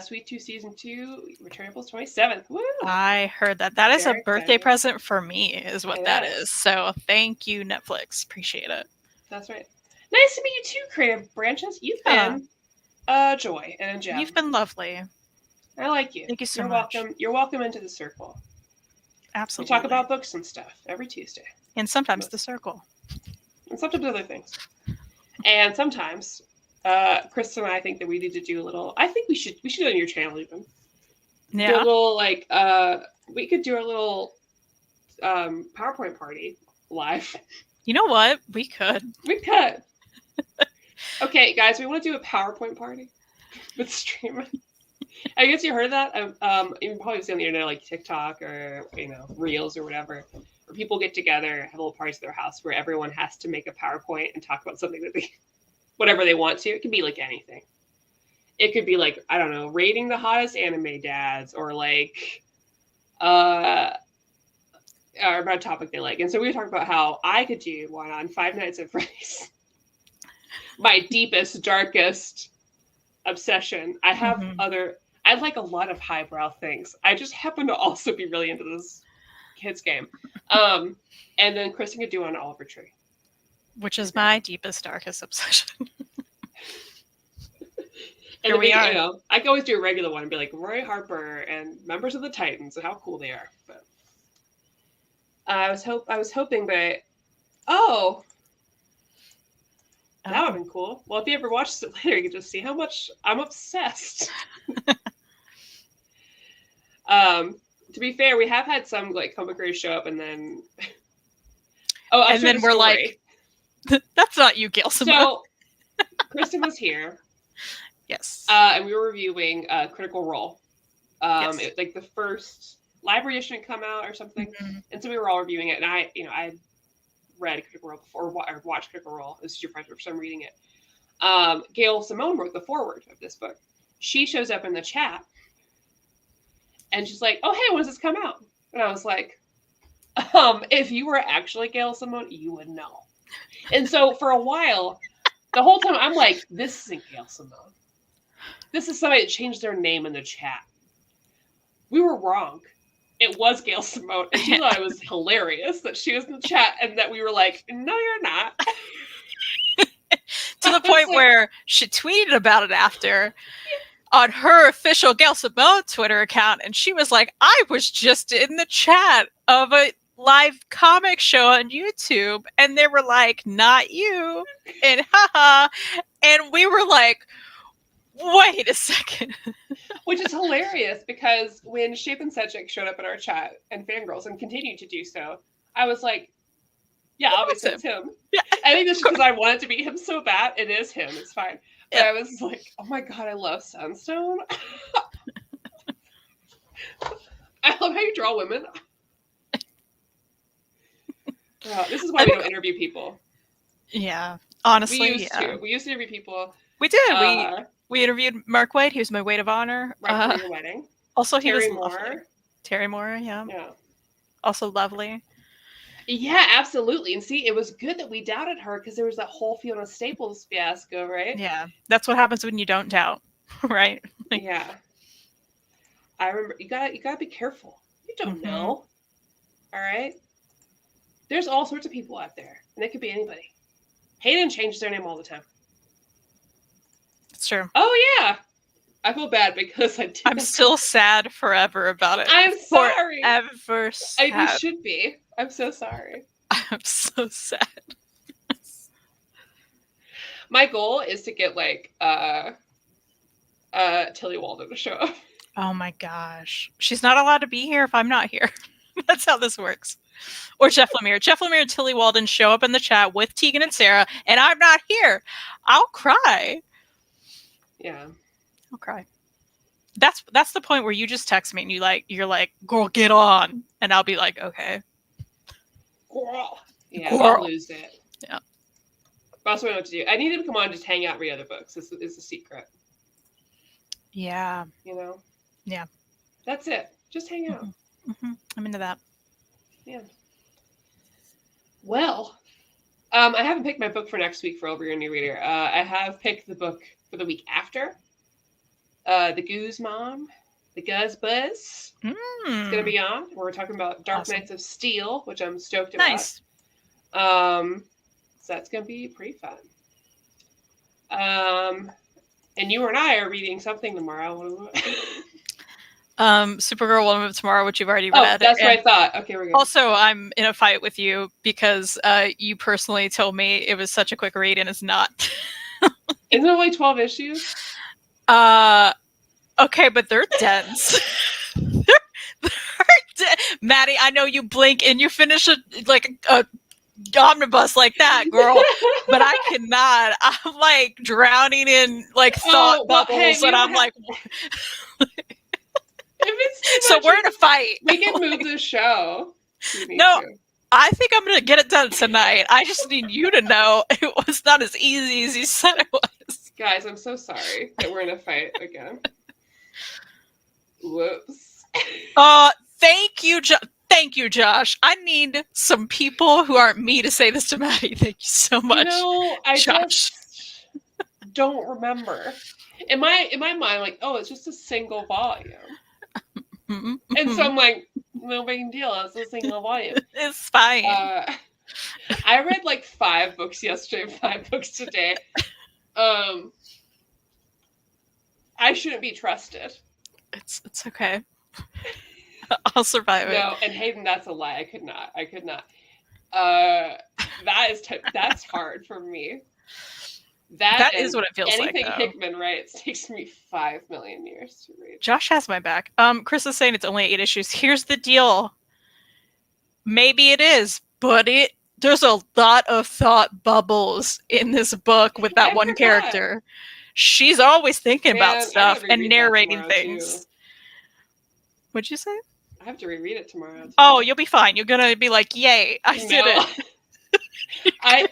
Sweet Tooth Season 2, Return April 27th. Woo! I heard that. That is Very a birthday excited. present for me, is what that Yes. is. So thank you, Netflix. Appreciate it. That's right. Nice to meet you too, Creative Branches. You've been a joy and a gem. You've been lovely. I like you. Thank you so You're much. welcome. You're welcome into the circle. Absolutely. We talk about books and stuff every Tuesday. And sometimes the circle. And sometimes other things. And sometimes Chris and I think that we need to do a little. I think we should do it on your channel even. Yeah. Do a little we could do a little PowerPoint party live. You know what? We could. We could. Okay, guys, we want to do a PowerPoint party with streaming. I guess you heard of that. You probably see on the internet like TikTok or Reels or whatever, where people get together, have little parties at their house where everyone has to make a PowerPoint and talk about something that whatever they want to. It can be like anything. it could be like, I don't know, rating the hottest anime dads, or like or about a topic they like. And so we were talking about how I could do one on Five Nights at Freddy's. My deepest, darkest obsession. I have I like a lot of highbrow things. I just happen to also be really into this kids game. And then Kristen could do on Oliver Tree. Which is my deepest, darkest obsession. And we are. You know, I can always do a regular one and be like Roy Harper and members of the Titans and how cool they are. But I was hoping, but that would have been cool. Well, if you ever watch it later, you can just see how much I'm obsessed. To be fair, we have had some like comic creators show up, and then and then we're like, "That's not you, Gail Simone." So Kristen was here. Yes. And we were reviewing Critical Role. Yes. Like the first library edition had come out or something, and so we were all reviewing it. And I had read Critical Role before, or watched Critical Role. This is your friend, so I'm reading it. Gail Simone wrote the foreword of this book. She shows up in the chat, and she's like, "Oh, hey, when does this come out?" And I was like, "If you were actually Gail Simone, you would know." And so for a while, the whole time, I'm like, "This isn't Gail Simone. This is somebody that changed their name in the chat." We were wrong. It was Gail Simone, and she thought it was hilarious that she was in the chat, and that we were like, "No, you're not." To the point where she tweeted about it after on her official Gail Simone Twitter account, and she was like, "I was just in the chat of a live comic show on YouTube, and they were like, 'Not you,' and haha," and we were like, "Wait a second." Which is hilarious, because when Shape and Sedgwick showed up in our chat and Fangirls and continued to do so, I was like, yeah, obviously it's him. Yeah. I think this is because I wanted to be him so bad. It is him. It's fine. But I was like, oh my God, I love Sunstone. I love how you draw women. This is why we don't interview people. Yeah, honestly. We used to interview people. We did. We interviewed Mark White. He was my Weight of Honor. Right for your wedding. Also, Terry he was Moore. lovely. Terry Moore, yeah. Also lovely. Yeah, absolutely. And see, it was good that we doubted her, because there was that whole Fiona Staples fiasco, right? Yeah, that's what happens when you don't doubt, right? Yeah. I remember, you gotta be careful. You don't know. All right? There's all sorts of people out there, and it could be anybody. Hayden changes their name all the time. It's true. Oh, yeah. I feel bad because I'm still sad forever about it. I'm sorry. Forever sad. You should be. I'm so sorry. I'm so sad. My goal is to get like Tilly Walden to show up. Oh my gosh. She's not allowed to be here if I'm not here. That's how this works. Or Jeff Lemire. Jeff Lemire and Tilly Walden show up in the chat with Tegan and Sarah, and I'm not here. I'll cry. Yeah. I'll cry. That's the point where you just text me and you're like, "Girl, get on," and I'll be like, "Okay." Girl. Yeah, I'll lose it. Yeah. But also, I don't know what to do. I need him to come on and just hang out and read other books. This is the secret. Yeah. You know? Yeah. That's it. Just hang out. I'm into that. Yeah. Well, I haven't picked my book for next week for Over Your New Reader. I have picked the book for the week after. The Goose Mom, the Guz Buzz. It's going to be on. We're talking about Dark Knights of Steel, which I'm stoked about. Nice. So that's going to be pretty fun. And you and I are reading something tomorrow. Supergirl Woman of Tomorrow, which you've already read. That's what I thought. Okay, we're good. Also, I'm in a fight with you because you personally told me it was such a quick read, and it's not. Isn't it only 12 issues? Okay, but they're dense. Maddie, I know you blink and you finish a omnibus like that, girl, but I cannot. I'm like drowning in like thought bubbles, and I'm like. So we're in a fight. We can move the show. No, I think I'm going to get it done tonight. I just need you to know it was not as easy as you said it was. Guys, I'm so sorry that we're in a fight again. Whoops. Thank you, Josh. I need some people who aren't me to say this to Maddie. Thank you so much. I Josh. just don't remember. In my mind, like, oh, it's just a single volume. Mm-hmm. And so I'm like, no big deal. It's a single volume. It's fine. I read like 5 books yesterday, 5 books today. I shouldn't be trusted. It's okay. I'll survive it. No, and Hayden, that's a lie. I could not. That's hard for me. That is what it feels like. Anything Hickman writes takes me 5 million years to read. Josh has my back. Chris is saying it's only 8 issues. Here's the deal. Maybe it is, but there's a lot of thought bubbles in this book with that one character. She's always thinking about stuff and narrating things. Too. What'd you say? I have to reread it tomorrow. Too. Oh, you'll be fine. You're gonna be like, "Yay, I did it." I'm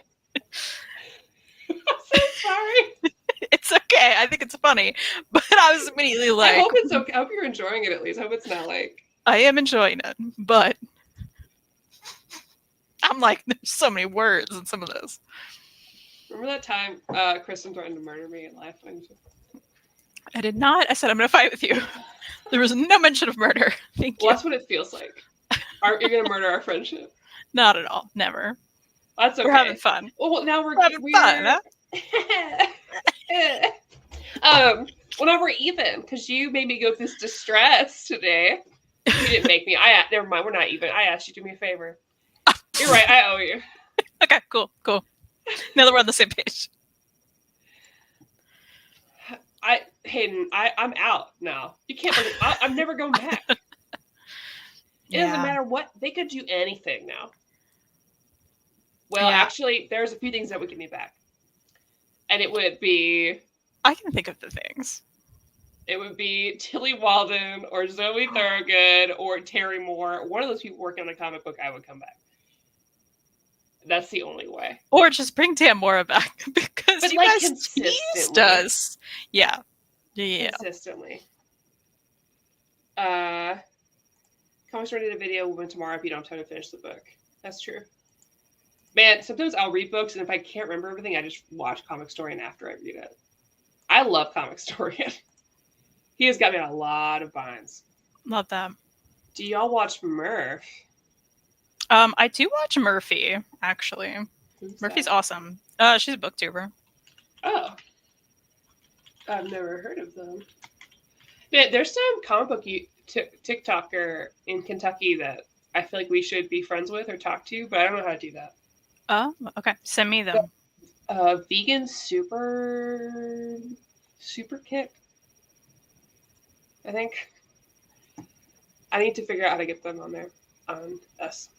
so sorry. It's okay. I think it's funny, but I was immediately like, I hope it's okay. I hope you're enjoying it at least. I hope it's not like. I am enjoying it, but I'm like, there's so many words in some of this. Remember that time Kristen threatened to murder me in life? I did not. I said, I'm going to fight with you. There was no mention of murder. Thank you. Well, that's what it feels like. Are you going to murder our friendship? Not at all. Never. That's okay. We're having fun. Well, now we're having fun, huh? Well, now we're even, because you made me go through this distress today. You didn't make me. Never mind. We're not even. I asked you to do me a favor. You're right. I owe you. Okay, cool. Now that we're on the same page. Hayden, I'm out now. You can't believe I'm never going back. It doesn't matter what. They could do anything now. Well, actually, there's a few things that would get me back. And it would be... I can think of the things. It would be Tilly Walden or Zoe Thorogood or Terry Moore. One of those people working on a comic book, I would come back. That's the only way. Or just bring Tamora back because but you like guys teased us. Yeah. Consistently. Comics Ready to Video will win tomorrow if you don't have time to finish the book. That's true. Man, sometimes I'll read books and if I can't remember everything, I just watch Comic Historian after I read it. I love Comic Historian. He has got me on a lot of binds. Love that. Do y'all watch Murph? I do watch Murphy, actually. Murphy's awesome. She's a booktuber. Oh. I've never heard of them. Man, there's some comic book TikToker in Kentucky that I feel like we should be friends with or talk to, but I don't know how to do that. Oh, okay. Send me them. Vegan super kick. I think. I need to figure out how to get them on there. On us.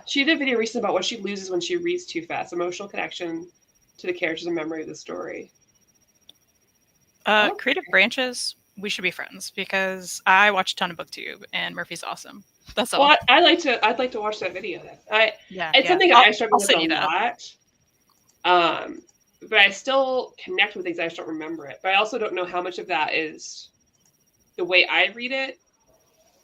She did a video recently about what she loses when she reads too fast. Emotional connection to the characters and memory of the story. Creative Branches, we should be friends because I watch a ton of BookTube and Murphy's awesome. That's all. Well, I'd like to watch that video then. It's something I struggle with a lot. But I still connect with things. I just don't remember it. But I also don't know how much of that is the way I read it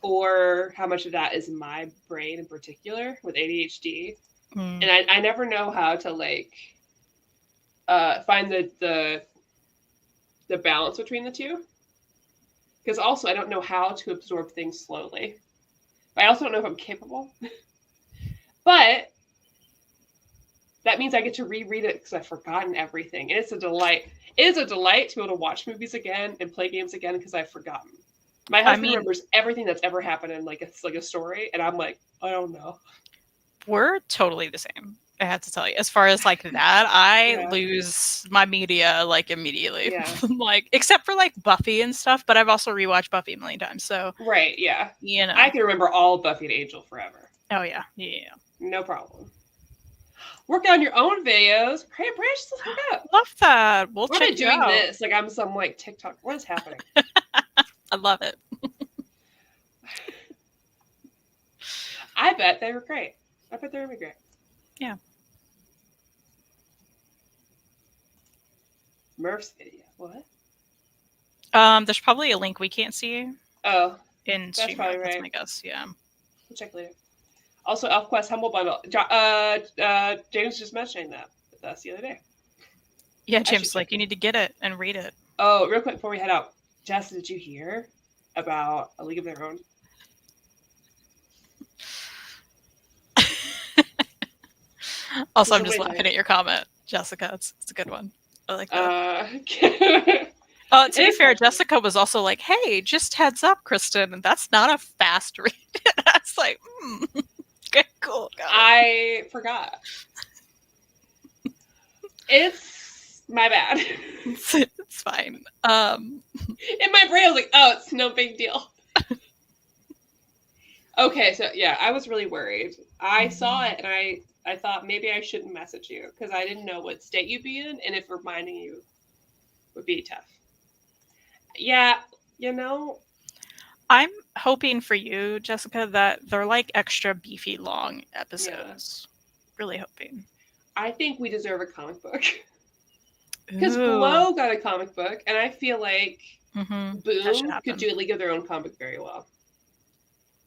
or how much of that is my brain in particular with ADHD. And I never know how to find the balance between the two. Because also I don't know how to absorb things slowly. But I also don't know if I'm capable. But that means I get to reread it because I've forgotten everything. And it's a delight. It is a delight to be able to watch movies again and play games again because I've forgotten. My husband remembers everything that's ever happened in a story, and I'm like, I don't know. We're totally the same. I have to tell you, as far as that, I lose my media immediately. Yeah. Except for Buffy and stuff, but I've also rewatched Buffy a million times. So right, yeah, I can remember all of Buffy and Angel forever. Oh yeah, no problem. Work on your own videos. Create branches. Let's hook up. Love that. We'll check it out. Doing this I'm some TikTok. What is happening? I love it. I bet they were great. I bet they were great. Yeah. Smurfs video. What? There's probably a link we can't see Oh, in that's StreamYard. probably That's right. my guess. Yeah. We'll check later. Also, ElfQuest Humble Bundle. James was just mentioning that with us the other day. Yeah, James, like, you need to get it and read it. Oh, real quick before we head out, Jess, did you hear about A League of Their Own? Also, I'm just laughing at your comment, Jessica. It's a good one. I like that. To be fair, Jessica was also like, "Hey, just heads up, Kristen, and that's not a fast read." I was like, okay, cool. I forgot. It's my bad. It's fine. In my brain, I was like, "Oh, it's no big deal." Okay, so yeah, I was really worried. I saw it and I thought maybe I shouldn't message you because I didn't know what state you'd be in and if reminding you would be tough. Yeah, you know. I'm hoping for you, Jessica, that they're like extra beefy long episodes. Yeah. Really hoping. I think we deserve a comic book. Because Glow got a comic book, and I feel like Boom could do a League of Their Own comic very well.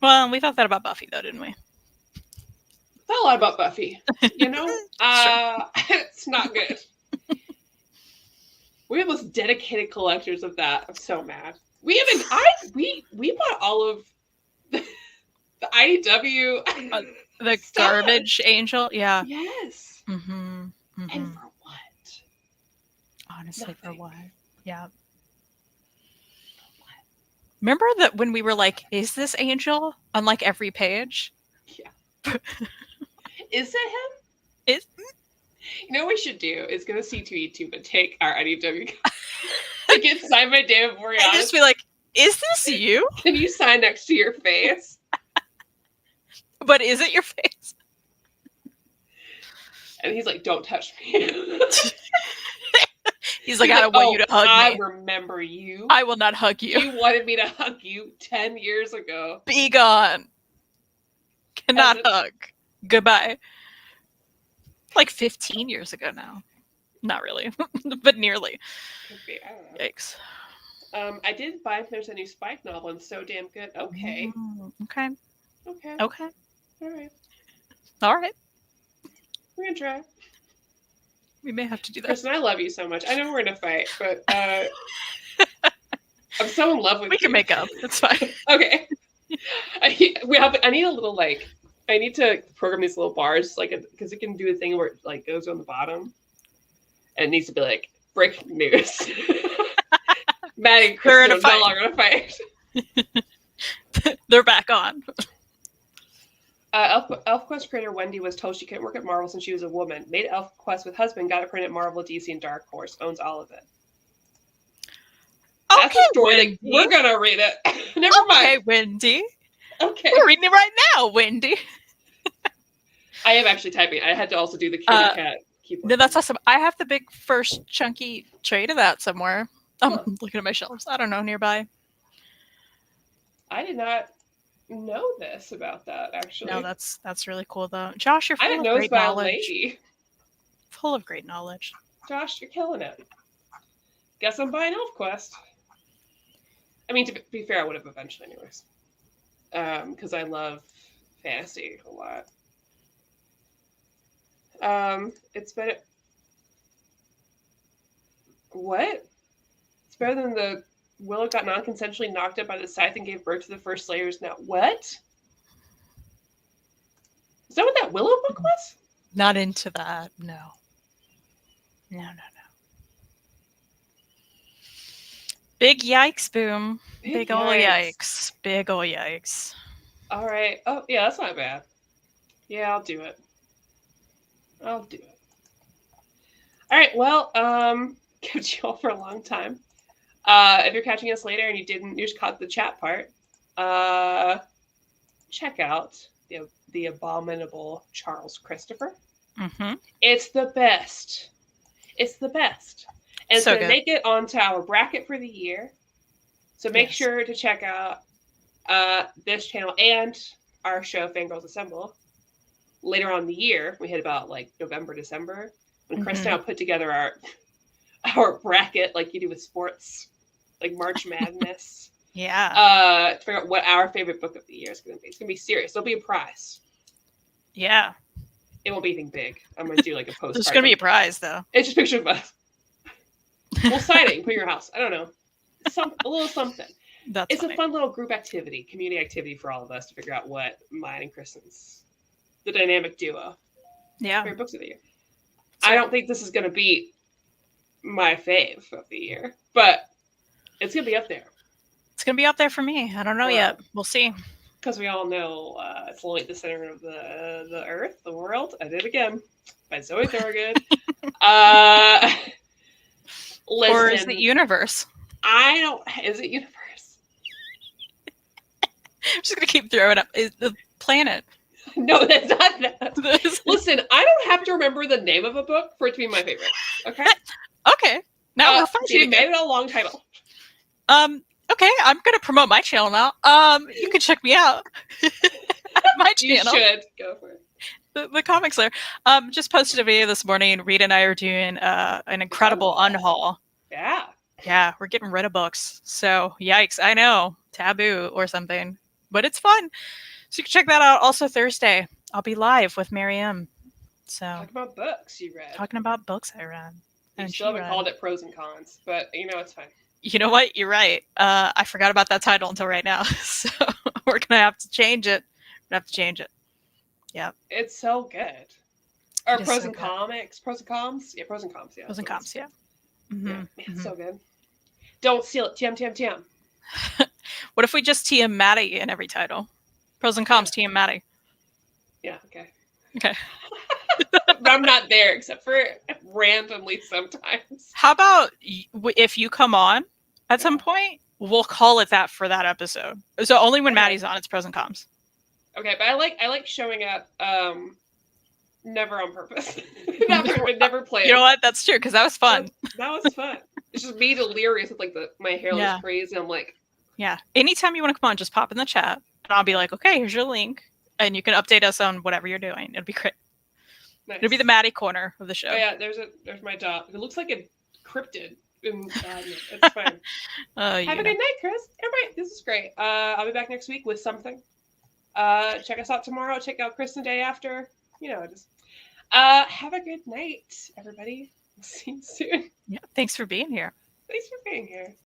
Well, we thought that about Buffy, though, didn't we? Thought a lot about Buffy. You know? It's not good. We're the most dedicated collectors of that. I'm so mad. We bought all of the IDW. The garbage angel? Yeah. Yes. Mm-hmm. Mm-hmm. And for what? Honestly, Nothing. for what? Yeah. Remember that when we were like, is this Angel on like every page? Yeah. Is it him? You know what we should do is go to C2E2 and take our IDW to get signed by David Boreanaz. And just be like, is this you? Can you sign next to your face? But is it your face? And he's like, don't touch me. He's like, I don't want you to hug me. I remember you. I will not hug you. You wanted me to hug you 10 years ago. Be gone. Cannot hug. Goodbye. Like 15 years ago now. Not really, but nearly. Could be, I don't know. Yikes. I did find there's a new Spike novel and So Damn Good. Okay. Okay. All right. We're gonna try. We may have to do that. Kristen, I love you so much. I know we're in a fight, but I'm so in love with you. We can make up. It's fine. Okay. I need a little I need to program these little bars because it can do a thing where it like goes on the bottom, and it needs to be like breaking news. Maddie and Kristen are no longer gonna fight. They're back on. ElfQuest creator Wendy was told she couldn't work at Marvel since she was a woman. Made ElfQuest with husband, got it printed at Marvel, DC, and Dark Horse. Owns all of it. Okay, that's a story Wendy. We're gonna read it. Never mind. Okay, Wendy. Okay. We're reading it right now, Wendy. I am actually typing. I had to also do the kitty cat keyboard. No, that's awesome. I have the big first chunky trade of that somewhere. I'm looking at my shelves. I don't know, nearby. I did not know this about that, actually. No, that's really cool, though. Josh, you're full of great knowledge. I didn't know this about a lady. Full of great knowledge. Josh, you're killing it. Guess I'm buying ElfQuest. I mean, to be fair, I would have eventually anyways. Because I love fantasy a lot. It's better. What? It's better than the Willow got non-consensually knocked up by the scythe and gave birth to the first Slayers. Now, what? Is that what that Willow book was? Not into that. No. Big yikes, Boom. Big ol' yikes. Big ol' yikes. All right. Oh, yeah, that's not bad. Yeah, I'll do it. All right, well, kept you all for a long time. If you're catching us later and you just caught the chat part, check out the Abominable Charles Christopher. Mm-hmm. It's the best. And it's so going to make it onto our bracket for the year. So make sure to check out this channel and our show, Fangirls Assemble. Later on in the year, we hit about like November, December, when Chris and I put together our bracket like you do with sports, like March Madness. Yeah. To figure out what our favorite book of the year is going to be. It's going to be serious. There'll be a prize. Yeah. It won't be anything big. I'm going to do like a postcard. There's going to be a prize, though. It's just a picture of us. We'll sign it and put in your house. I don't know. A little something. It's funny. A fun little group activity, community activity for all of us to figure out what mine and Kristen's, the dynamic duo, favorite books of the year. I don't think this is going to be my fave of the year, but it's going to be up there. It's going to be up there for me. I don't know yet. We'll see. Because we all know it's only the center of the earth, the world. I did it again. By Zoe Thorogood. Listen, or is it universe? Is it universe? I'm just going to keep throwing up. Is the planet? No, that's not that. Listen, I don't have to remember the name of a book for it to be my favorite. Okay? Okay. Now we're fighting. Made it a long title. Okay, I'm going to promote my channel now. You can check me out. My channel. You should. Go for it. The Comics Lair. Just posted a video this morning. Reed and I are doing an incredible unhaul. Yeah. Yeah, we're getting rid of books. So, yikes. I know. Taboo or something. But it's fun. So you can check that out. Also Thursday, I'll be live with Mary M. So talking about books you read. Talking about books I read. You still haven't called it Pros and Cons, but it's fine. You know what? You're right. I forgot about that title until right now. So we're going to have to change it. Yeah. It's so good. Or Pros and Comics. Pros and Cons? Yeah, Pros and Cons. Yeah. Pros and Cons, yeah. Mm-hmm. Yeah. It's so good. Don't steal it. TM. What if we just TM Maddie in every title? Pros and Cons, TM Maddie. Yeah, okay. Okay. But I'm not there except for randomly sometimes. How about if you come on at some point, we'll call it that for that episode. So only when Maddie's on, it's Pros and Cons. Okay, but I like showing up never on purpose. never planned. You know what? That's true, because that was fun. That was fun. It's just me delirious with like my hair looks crazy. I'm like, yeah. Anytime you want to come on, just pop in the chat, and I'll be like, okay, here's your link, and you can update us on whatever you're doing. It'll be great. Nice. It'll be the Maddie corner of the show. Oh yeah, there's my dog. It looks like a cryptid. It's fine. Have a good night, Chris. Everybody, this is great. I'll be back next week with something. Check us out tomorrow. Check out Chris the day after. Just have a good night, everybody. See you soon. Yeah, thanks for being here. Thanks for being here.